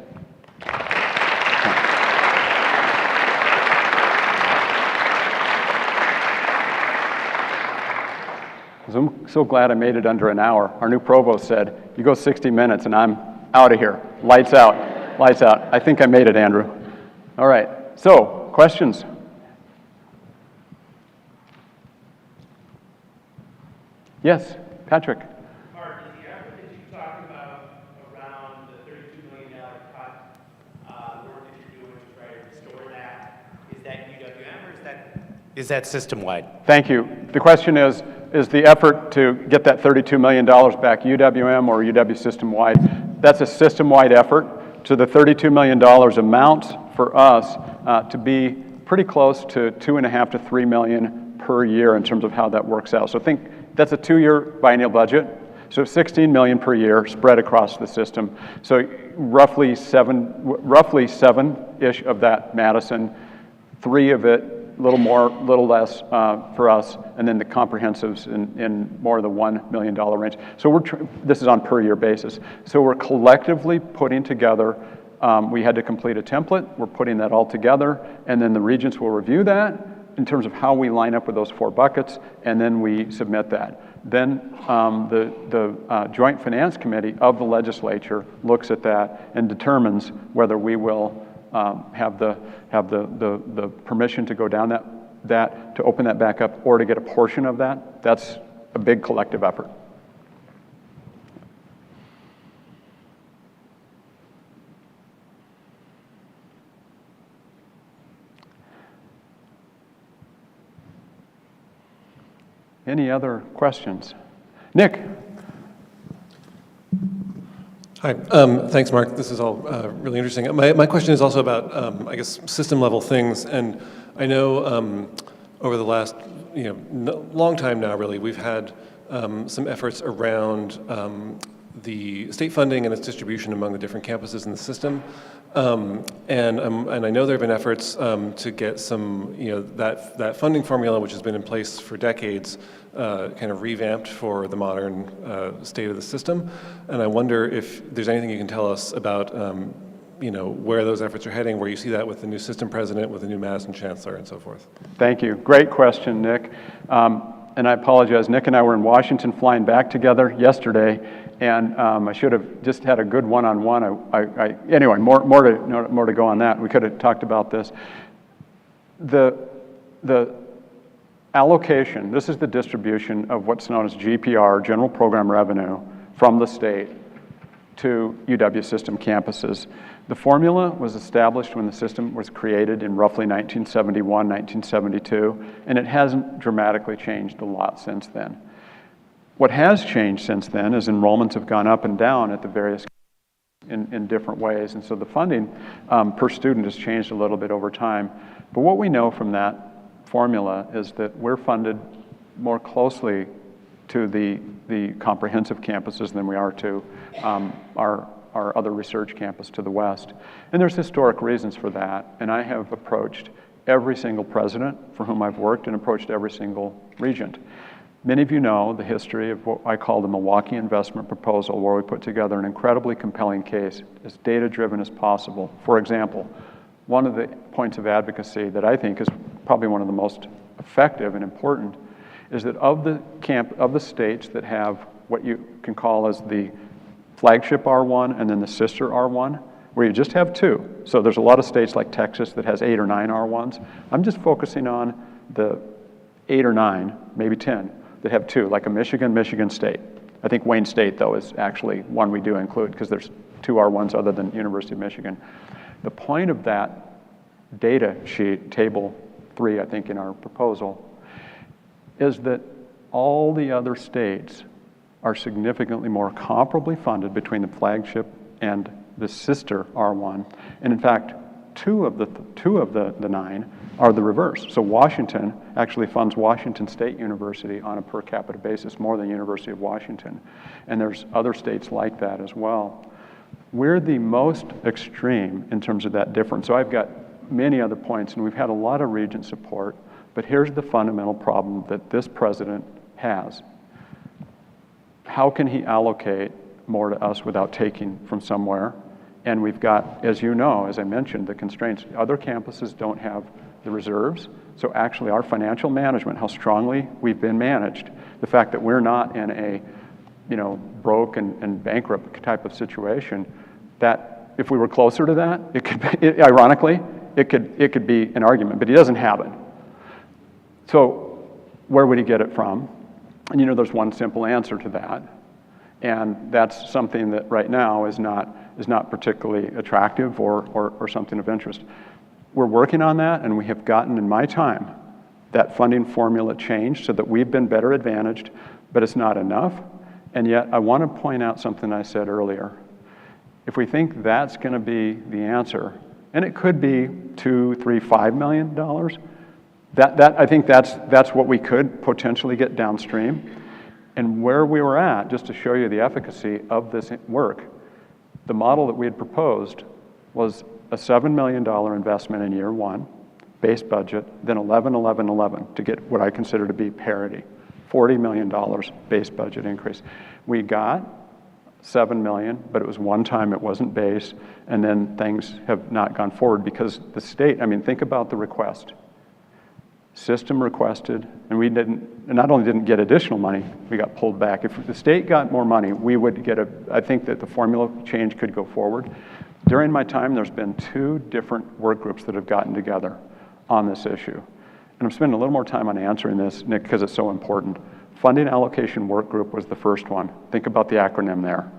I'm so glad I made it under an hour. Our new provost said, you go 60 minutes and I'm out of here. Lights out, lights out. I think I made it, Andrew. All right, so questions? Yes, Patrick. Mark, is the effort that you talked about around the $32 million cut, the work that you're doing to try to restore that, is that UWM or is that system-wide? Thank you. The question is the effort to get that $32 million back UWM or UW system-wide? That's a system-wide effort. So the $32 million amounts for us to be pretty close to $2.5 to $3 million per year in terms of how that works out. So think that's a 2-year biennial budget. So $16 million per year spread across the system. So roughly seven-ish of that Madison, 3 of it, a little more, a little less for us, and then the comprehensives in more of the $1 million range. So this is on per year basis. So we're collectively putting together, we had to complete a template, we're putting that all together, and then the regents will review that in terms of how we line up with those 4 buckets, and then we submit that. Then the Joint Finance Committee of the legislature looks at that and determines whether we will have the permission to go down that to open that back up or to get a portion of that. That's a big collective effort. Any other questions? Nick. Hi, thanks, Mark. This is all really interesting. My question is also about, I guess, system-level things. And I know over the last, long time now, really, we've had some efforts around the state funding and its distribution among the different campuses in the system. And I know there have been efforts to get some, that funding formula, which has been in place for decades, kind of revamped for the modern state of the system. And I wonder if there's anything you can tell us about, where those efforts are heading, where you see that with the new system president, with the new Madison chancellor, and so forth. Thank you. Great question, Nick. And I apologize. Nick and I were in Washington flying back together yesterday, and I should have just had a good one-on-one. Anyway, more to go on that. We could have talked about this. The allocation, this is the distribution of what's known as GPR, General Program Revenue, from the state to UW system campuses. The formula was established when the system was created in roughly 1971, 1972, and it hasn't dramatically changed a lot since then. What has changed since then is enrollments have gone up and down at the various in different ways, and so the funding per student has changed a little bit over time. But what we know from that formula is that we're funded more closely to the comprehensive campuses than we are to our our other research campus to the west. And there's historic reasons for that, and I have approached every single president for whom I've worked and approached every single regent. Many of you know the history of what I call the Milwaukee Investment Proposal, where we put together an incredibly compelling case, as data-driven as possible. For example, one of the points of advocacy that I think is probably one of the most effective and important is that of the states that have what you can call as the flagship R1 and then the sister R1, where you just have 2. So there's a lot of states like Texas that has 8 or 9 R1s. I'm just focusing on the 8 or 9, maybe 10, that have 2, like a Michigan State. I think Wayne State, though, is actually one we do include because there's 2 R1s other than University of Michigan. The point of that data sheet, table 3, I think, in our proposal, is that all the other states are significantly more comparably funded between the flagship and the sister R1. And in fact, two of the 9 are the reverse. So Washington actually funds Washington State University on a per capita basis more than University of Washington. And there's other states like that as well. We're the most extreme in terms of that difference. So I've got many other points, and we've had a lot of regent support, but here's the fundamental problem that this president has. How can he allocate more to us without taking from somewhere? And we've got, as you know, as I mentioned, the constraints. Other campuses don't have the reserves. So actually our financial management, how strongly we've been managed, the fact that we're not in a broke and bankrupt type of situation, that if we were closer to that, it could be, ironically, it could be an argument, but he doesn't have it. So where would he get it from? And there's one simple answer to that. And that's something that right now is not particularly attractive or something of interest. We're working on that, and we have gotten, in my time, that funding formula changed so that we've been better advantaged, but it's not enough. And yet, I want to point out something I said earlier. If we think that's going to be the answer, and it could be $2, $3, $5 million, I think that's what we could potentially get downstream. And where we were at, just to show you the efficacy of this work, the model that we had proposed was a $7 million investment in year 1, base budget, then 11, 11, 11 to get what I consider to be parity. $40 million base budget increase. We got $7 million, but it was one time, it wasn't base, and then things have not gone forward because the state, think about the request. System requested, and we not only didn't get additional money, we got pulled back. If the state got more money, we would get I think that the formula change could go forward. During my time, there's been 2 different work groups that have gotten together on this issue. And I'm spending a little more time on answering this, Nick, because it's so important. Funding Allocation Work Group was the first one. Think about the acronym there.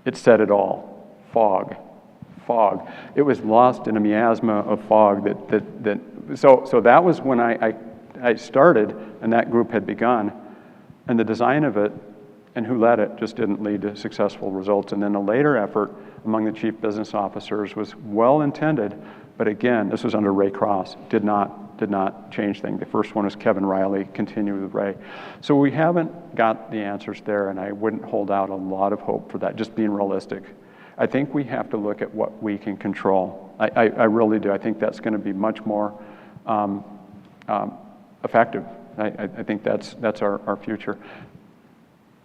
It said it all. FOG. FOG. It was lost in a miasma of fog so that was when I started and that group had begun. And the design of it and who led it just didn't lead to successful results. And then a later effort among the chief business officers was well intended, but again, this was under Ray Cross, did not change things. The first one was Kevin Riley, continued with Ray. So we haven't got the answers there, and I wouldn't hold out a lot of hope for that, just being realistic. I think we have to look at what we can control. I really do. I think that's going to be much more effective. I think that's our future.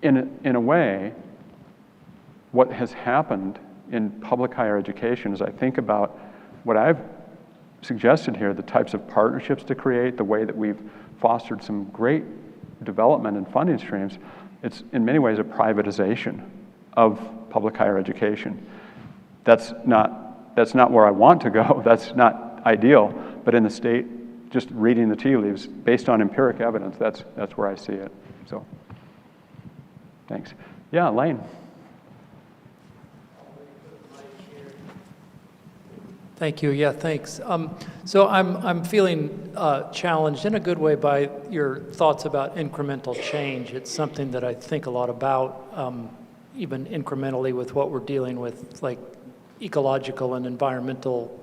In a way, what has happened in public higher education is I think about what I've suggested here, the types of partnerships to create, the way that we've fostered some great development and funding streams. It's in many ways a privatization of public higher education. That's not where I want to go. That's not ideal. But in the state, just reading the tea leaves, based on empiric evidence, that's where I see it. So, thanks. Yeah, Lane. Thank you. Yeah, thanks. So I'm feeling challenged in a good way by your thoughts about incremental change. It's something that I think a lot about, even incrementally with what we're dealing with, like ecological and environmental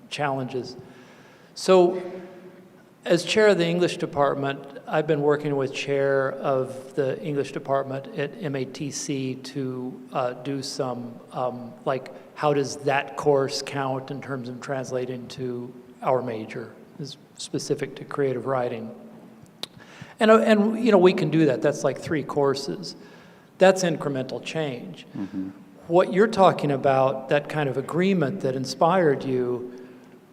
challenges. So As chair of the English department, I've been working with chair of the English department at MATC to do some, like, how does that course count in terms of translating to our major, is specific to creative writing. And you know, we can do that. That's like 3 courses. That's incremental change. Mm-hmm. What you're talking about, that kind of agreement that inspired you,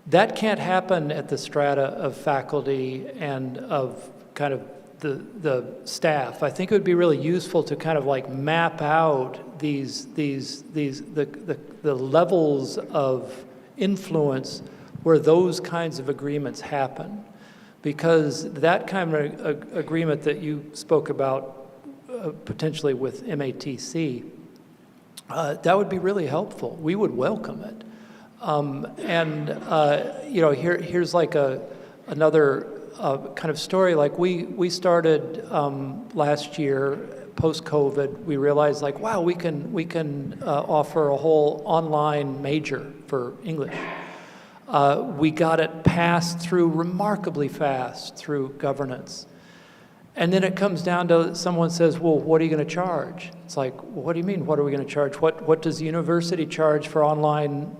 that can't happen at the strata of faculty and of kind of the staff. I think it would be really useful to kind of like map out the levels of influence where those kinds of agreements happen. Because that kind of agreement that you spoke about potentially with MATC, that would be really helpful. We would welcome it. You know, here's like another kind of story. Like we started last year, post-COVID. We realized, like, wow, we can offer a whole online major for English. We got it passed through remarkably fast through governance. And then it comes down to someone says, well, what are you going to charge? It's like, well, what do you mean, what are we going to charge? What does the university charge for online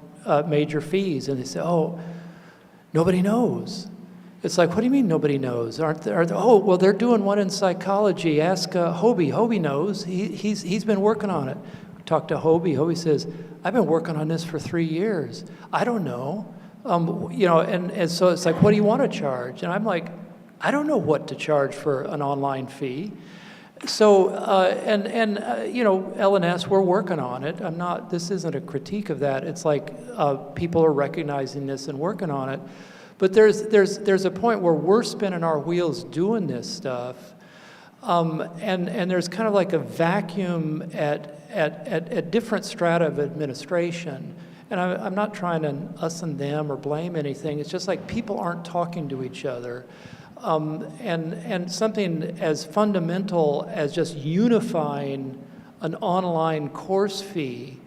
major fees? And they say, oh, nobody knows. It's like, what do you mean nobody knows? Oh, well, they're doing one in psychology. Ask Hobie. Hobie knows. He's been working on it. Talk to Hobie. Hobie says, I've been working on this for 3 years. I don't know. You know, and so it's like, what do you want to charge? And I'm like, I don't know what to charge for an online fee. So, you know, L&S, we're working on it. This isn't a critique of that. It's like people are recognizing this and working on it. But there's a point where we're spinning our wheels doing this stuff. And there's kind of like a vacuum at different strata of administration. And I'm not trying to us and them or blame anything. It's just like people aren't talking to each other. And something as fundamental as just unifying an online course fee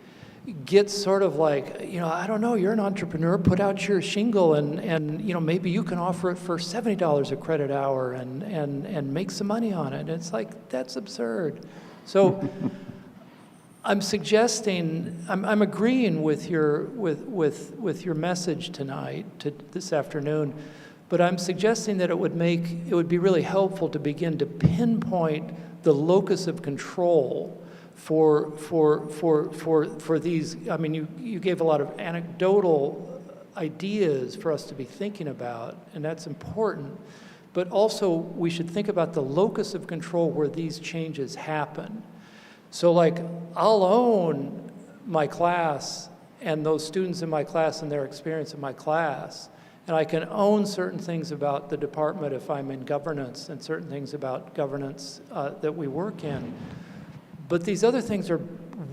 gets sort of like, you know, I don't know, you're an entrepreneur, put out your shingle and you know, maybe you can offer it for $70 a credit hour and make some money on it. And it's like, that's absurd. So I'm suggesting, I'm agreeing with your message tonight, this afternoon, but I'm suggesting that it would be really helpful to begin to pinpoint the locus of control for these. I mean, you gave a lot of anecdotal ideas for us to be thinking about, and that's important. But also, we should think about the locus of control where these changes happen. So, like, I'll own my class and those students in my class and their experience in my class. And I can own certain things about the department if I'm in governance and certain things about governance that we work in. But these other things are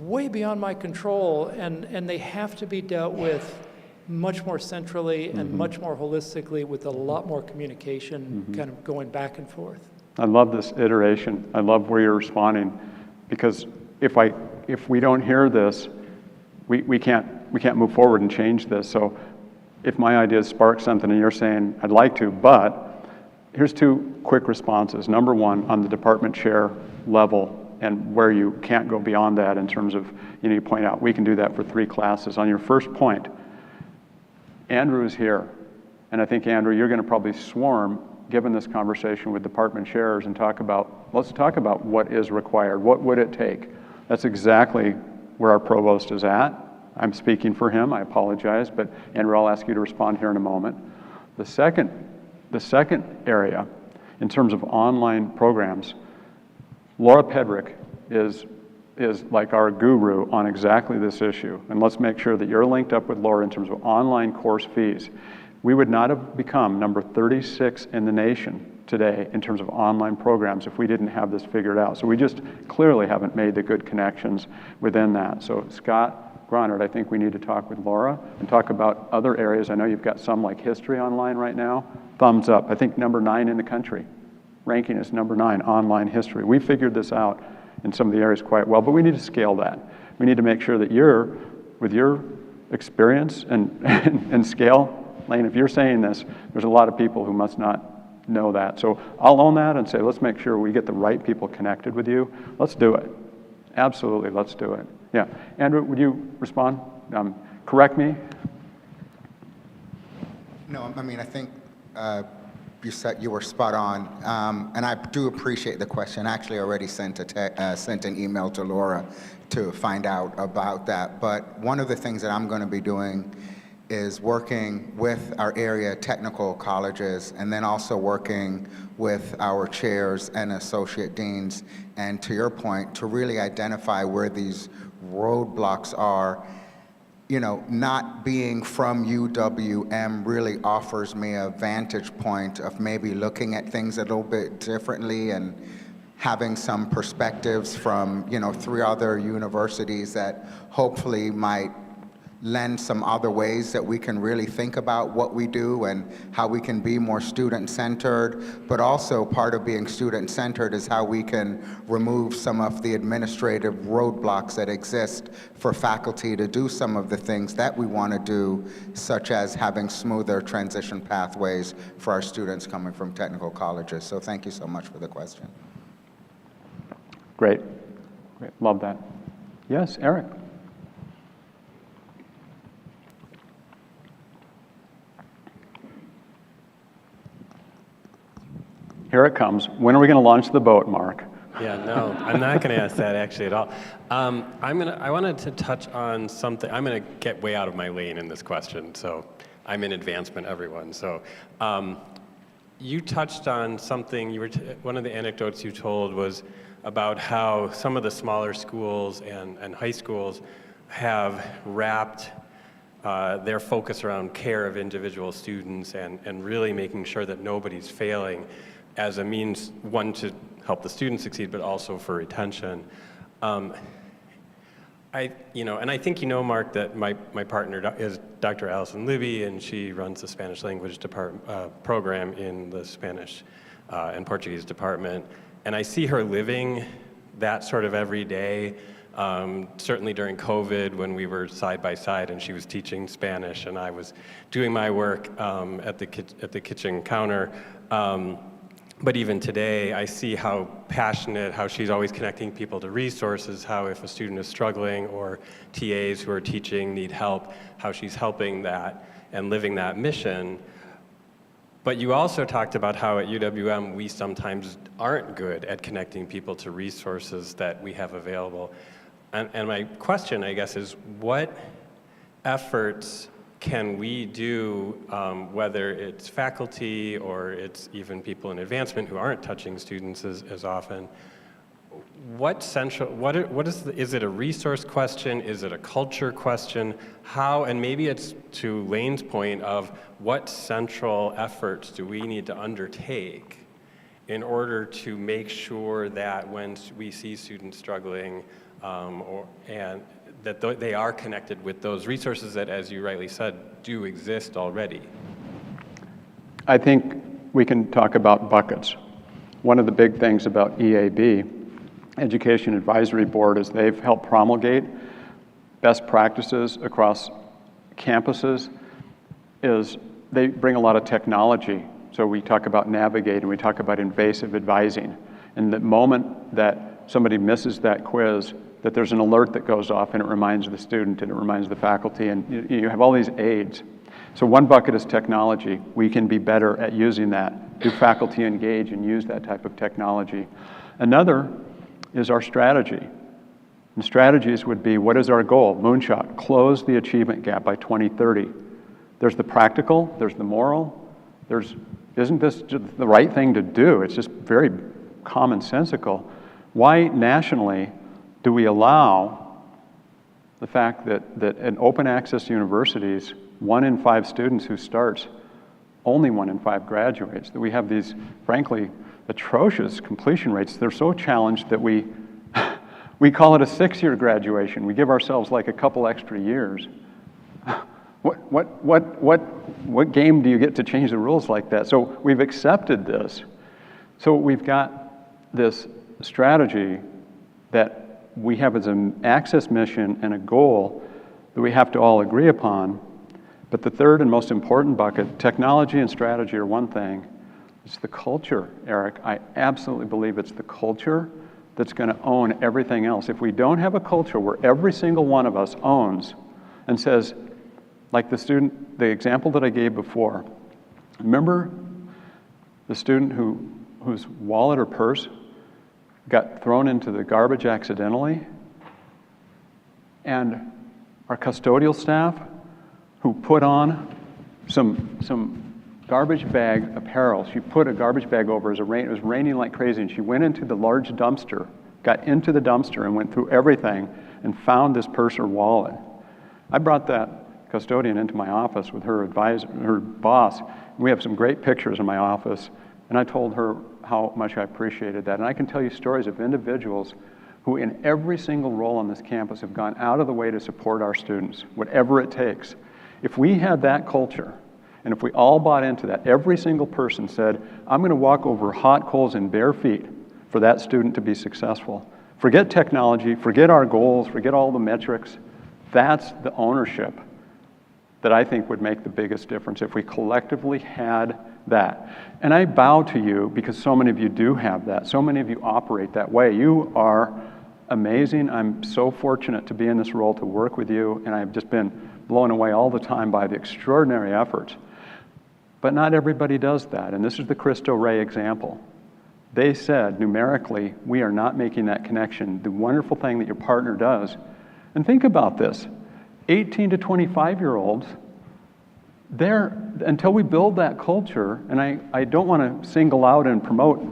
way beyond my control, and they have to be dealt with much more centrally and much more holistically with a lot more communication kind of going back and forth. I love this iteration. I love where you're responding, because if we don't hear this, we can't move forward and change this. So if my ideas spark something and you're saying, I'd like to, but here's 2 quick responses. Number 1, on the department chair level and where you can't go beyond that in terms of, you know, you point out, we can do that for 3 classes. On your first point, Andrew is here. And I think, Andrew, you're going to probably swarm, given this conversation with department chairs, and let's talk about what is required. What would it take? That's exactly where our provost is at. I'm speaking for him, I apologize, but Andrew, I'll ask you to respond here in a moment. The second area, in terms of online programs, Laura Pedrick is like our guru on exactly this issue. And let's make sure that you're linked up with Laura in terms of online course fees. We would not have become number 36 in the nation today in terms of online programs if we didn't have this figured out. So we just clearly haven't made the good connections within that. So Scott Gronert, I think we need to talk with Laura and talk about other areas. I know you've got some like history online right now. Thumbs up. I think number 9 in the country. Ranking is number 9, online history. We figured this out in some of the areas quite well, but we need to scale that. We need to make sure that with your experience and scale, Lane, if you're saying this, there's a lot of people who must not know that. So I'll own that and say, let's make sure we get the right people connected with you. Let's do it. Absolutely, let's do it. Yeah. Andrew, would you respond? Correct me? No, I mean, I think you said you were spot on, and I do appreciate the question. I actually already sent an email to Laura to find out about that. But one of the things that I'm going to be doing is working with our area technical colleges, and then also working with our chairs and associate deans, and to your point, to really identify where these roadblocks are. You know, not being from UWM really offers me a vantage point of maybe looking at things a little bit differently and having some perspectives from, you know, 3 other universities that hopefully might lend some other ways that we can really think about what we do and how we can be more student-centered. But also part of being student-centered is how we can remove some of the administrative roadblocks that exist for faculty to do some of the things that we want to do, such as having smoother transition pathways for our students coming from technical colleges. So thank you so much for the question. Great. Great. Love that. Yes, Eric. Here it comes. When are we going to launch the boat, Mark? Yeah, no, I'm not going to ask that actually at all. I wanted to touch on something. I'm going to get way out of my lane in this question, so I'm in advancement, everyone. So you touched on something. One of the anecdotes you told was about how some of the smaller schools and high schools have wrapped their focus around care of individual students and really making sure that nobody's failing as a means, one, to help the students succeed, but also for retention. And I think you know, Mark, that my partner is Dr. Allison Libby, and she runs the Spanish language program in the Spanish and Portuguese department. And I see her living that sort of every day. Certainly during COVID, when we were side by side and she was teaching Spanish and I was doing my work at the kitchen counter. But even today, I see how passionate, how she's always connecting people to resources, how if a student is struggling or TAs who are teaching need help, how she's helping that and living that mission. But you also talked about how at UWM we sometimes aren't good at connecting people to resources that we have available. And my question, I guess, is what efforts can we do, whether it's faculty or it's even people in advancement who aren't touching students as often? Is it a resource question? Is it a culture question? How, and maybe it's to Lane's point of what central efforts do we need to undertake in order to make sure that when we see students struggling and that they are connected with those resources that, as you rightly said, do exist already? I think we can talk about buckets. One of the big things about EAB, Education Advisory Board, is they've helped promulgate best practices across campuses, is they bring a lot of technology. So we talk about Navigate and we talk about invasive advising. And the moment that somebody misses that quiz, that there's an alert that goes off and it reminds the student and it reminds the faculty, and you have all these aids. So one bucket is technology. We can be better at using that. Do faculty engage and use that type of technology? Another is our strategy. And strategies would be, what is our goal? Moonshot, close the achievement gap by 2030. There's the practical, there's the moral, isn't this just the right thing to do? It's just very commonsensical. Why nationally do we allow the fact that in open access universities, 1 in 5 students who starts, only 1 in 5 graduates, that we have these, frankly, atrocious completion rates? They're so challenged that we call it a 6-year graduation. We give ourselves like a couple extra years. What game do you get to change the rules like that? So we've accepted this. So we've got this strategy that we have as an access mission and a goal that we have to all agree upon. But the third and most important bucket, technology and strategy are one thing. It's the culture, Eric. I absolutely believe it's the culture that's going to own everything else. If we don't have a culture where every single one of us owns and says, like the example that I gave before, remember the student whose wallet or purse got thrown into the garbage accidentally? And our custodial staff who put on some garbage bag apparel. She put a garbage bag over as it was raining like crazy, and she went into the large dumpster, got into the dumpster and went through everything and found this purse or wallet. I brought that custodian into my office with her advisor, her boss. We have some great pictures in my office, and I told her how much I appreciated that. And I can tell you stories of individuals who in every single role on this campus have gone out of the way to support our students, whatever it takes. If we had that culture, and if we all bought into that, every single person said, I'm going to walk over hot coals in bare feet for that student to be successful. Forget technology, forget our goals, forget all the metrics. That's the ownership that I think would make the biggest difference if we collectively had that. And I bow to you because so many of you do have that. So many of you operate that way. You are amazing. I'm so fortunate to be in this role to work with you, and I've just been blown away all the time by the extraordinary efforts. But not everybody does that, and this is the Cristo Rey example. They said, numerically, we are not making that connection. The wonderful thing that your partner does, and think about this, 18 to 25-year-olds, until we build that culture, and I don't want to single out and promote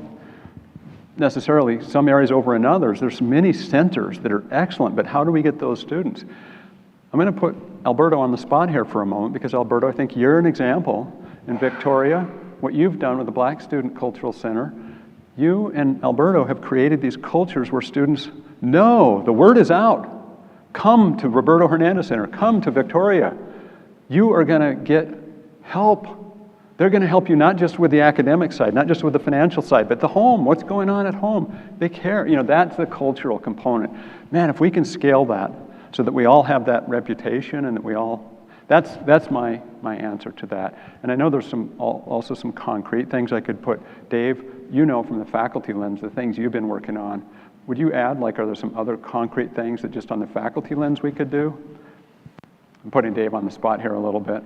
necessarily some areas over in others. There's many centers that are excellent, but how do we get those students? I'm going to put Alberto on the spot here for a moment because, Alberto, I think you're an example in Victoria, what you've done with the Black Student Cultural Center. You and Alberto have created these cultures where students know, the word is out. Come to Roberto Hernandez Center, come to Victoria. You are going to get help. They're going to help you not just with the academic side, not just with the financial side, but the home, what's going on at home. They care. That's the cultural component. Man, if we can scale that so that we all have that reputation and that we all, that's my answer to that. And I know there's also some concrete things I could put. Dave, from the faculty lens, the things you've been working on. Would you add, are there some other concrete things that just on the faculty lens we could do? I'm putting Dave on the spot here a little bit.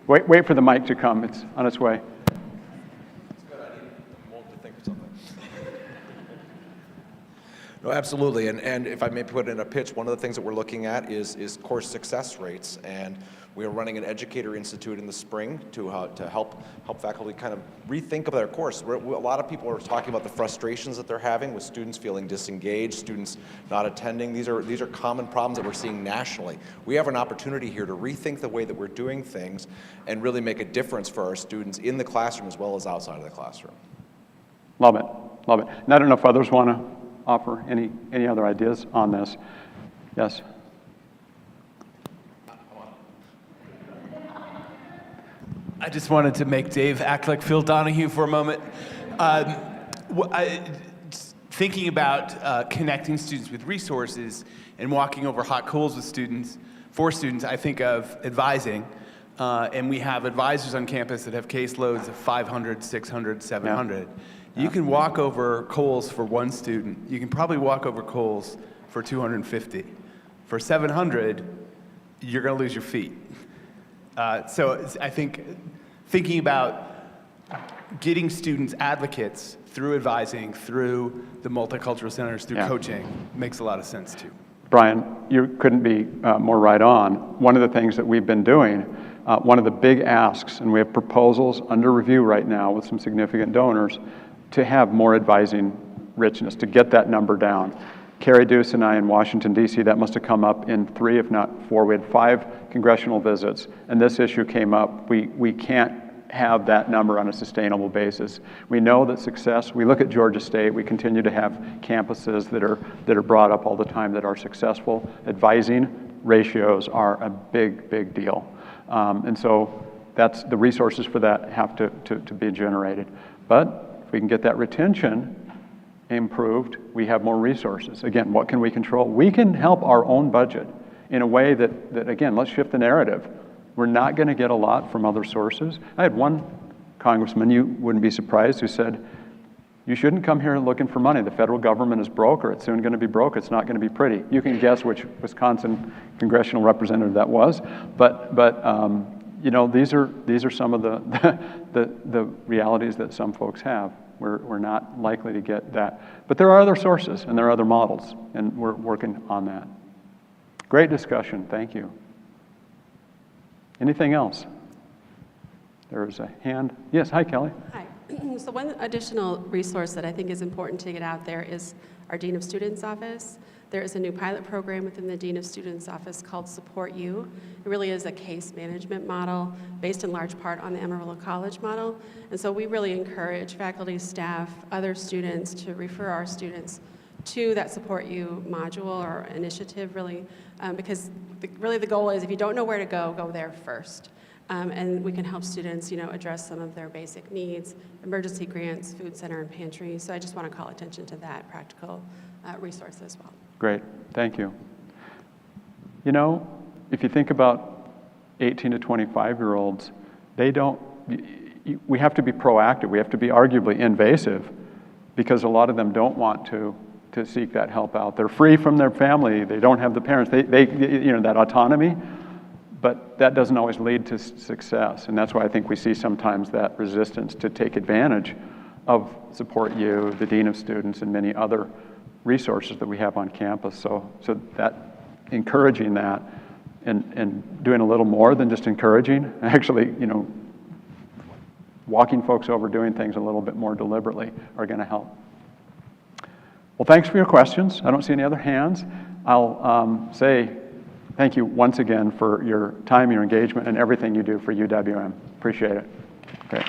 Wait for the mic to come. It's on its way. No, absolutely, and if I may put in a pitch, one of the things that we're looking at is course success rates, and we are running an educator institute in the spring to help faculty kind of rethink of their course. A lot of people are talking about the frustrations that they're having with students feeling disengaged, students not attending. These are common problems that we're seeing nationally. We have an opportunity here to rethink the way that we're doing things and really make a difference for our students in the classroom as well as outside of the classroom. Love it, love it. And I don't know if others want to offer any other ideas on this. Yes. I just wanted to make Dave act like Phil Donahue for a moment. Thinking about connecting students with resources and walking over hot coals with students, for students, I think of advising. And we have advisors on campus that have caseloads of 500, 600, 700. Yeah. You can walk over coals for one student. You can probably walk over coals for 250. For 700, you're going to lose your feet. So I think thinking about getting students advocates through advising, through the multicultural centers, through coaching, makes a lot of sense too. Brian, you couldn't be more right on. One of the things that we've been doing, one of the big asks, and we have proposals under review right now with some significant donors, to have more advising richness, to get that number down. Carrie Deuce and I in Washington, D.C., that must have come up in 3, if not 4. We had 5 congressional visits, and this issue came up. We can't have that number on a sustainable basis. We know that success, we look at Georgia State, we continue to have campuses that are brought up all the time that are successful. Advising ratios are a big deal. And so that's the resources for that have to be generated. But if we can get that retention improved, we have more resources. Again, what can we control? We can help our own budget in a way that again, let's shift the narrative. We're not going to get a lot from other sources. I had one congressman, you wouldn't be surprised, who said, you shouldn't come here looking for money. The federal government is broke, or it's soon going to be broke. It's not going to be pretty. You can guess which Wisconsin congressional representative that was, but you know, these are some of the realities that some folks have. We're not likely to get that. But there are other sources and there are other models, and we're working on that. Great discussion, thank you. Anything else? There's a hand. Yes, hi, Kelly. Hi. So one additional resource that I think is important to get out there is our Dean of Students office. There is a new pilot program within the Dean of Students office called Support You. It really is a case management model based in large part on the Amarillo College model. And so we really encourage faculty, staff, other students to refer our students to that Support You module or initiative, really, because really the goal is if you don't know where to go, go there first. And we can help students, you know, address some of their basic needs, emergency grants, food center and pantry. So I just want to call attention to that practical resource as well. Great, thank you. You know, if you think about 18 to 25-year-olds, we have to be proactive. We have to be arguably invasive because a lot of them don't want to seek that help out. They're free from their family. They don't have the parents. They you know, that autonomy. But that doesn't always lead to success, and that's why I think we see sometimes that resistance to take advantage of Support You, the Dean of Students, and many other resources that we have on campus. So that encouraging that and doing a little more than just encouraging, actually, you know, walking folks over, doing things a little bit more deliberately are going to help. Well, thanks for your questions. I don't see any other hands. I'll say thank you once again for your time, your engagement, and everything you do for UWM. Appreciate it. Great.